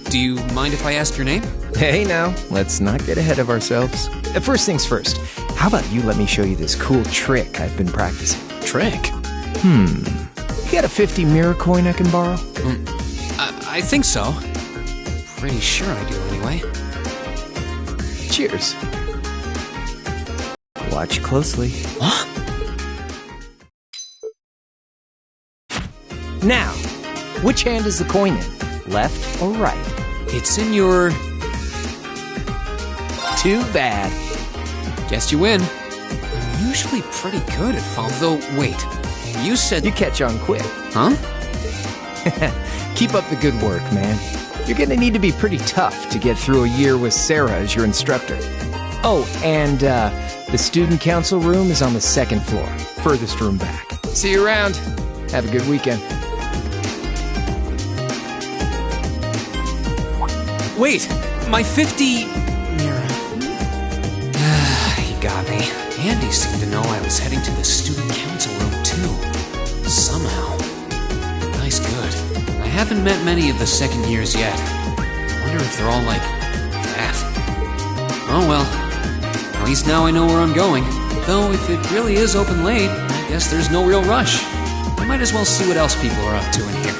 S3: Do you mind if I ask your name?
S16: Hey now, let's not get ahead of ourselves. First things first, how about you let me show you this cool trick I've been practicing?
S3: Trick?
S16: You got a 50 mirror coin I can borrow?
S3: I think so. Pretty sure I do, anyway.
S16: Cheers. Watch closely.
S3: What?
S16: Now, which hand is the coin in? Left or right?
S3: It's in your...
S16: Too bad.
S3: Guess you win. I'm usually pretty good at though, wait. You said...
S16: You catch on quick.
S3: Huh?
S16: Keep up the good work, man. You're gonna need to be pretty tough to get through a year with Sarah as your instructor. Oh, and the student council room is on the second floor, furthest room back. See you around. Have a good weekend.
S3: Wait, my 50... mirror. He got me. Andy seemed to know I was heading to the student council room, too. Somehow. Nice good. I haven't met many of the second years yet. Wonder if they're all like that. Oh well. At least now I know where I'm going. Though if it really is open late, I guess there's no real rush. I might as well see what else people are up to in here.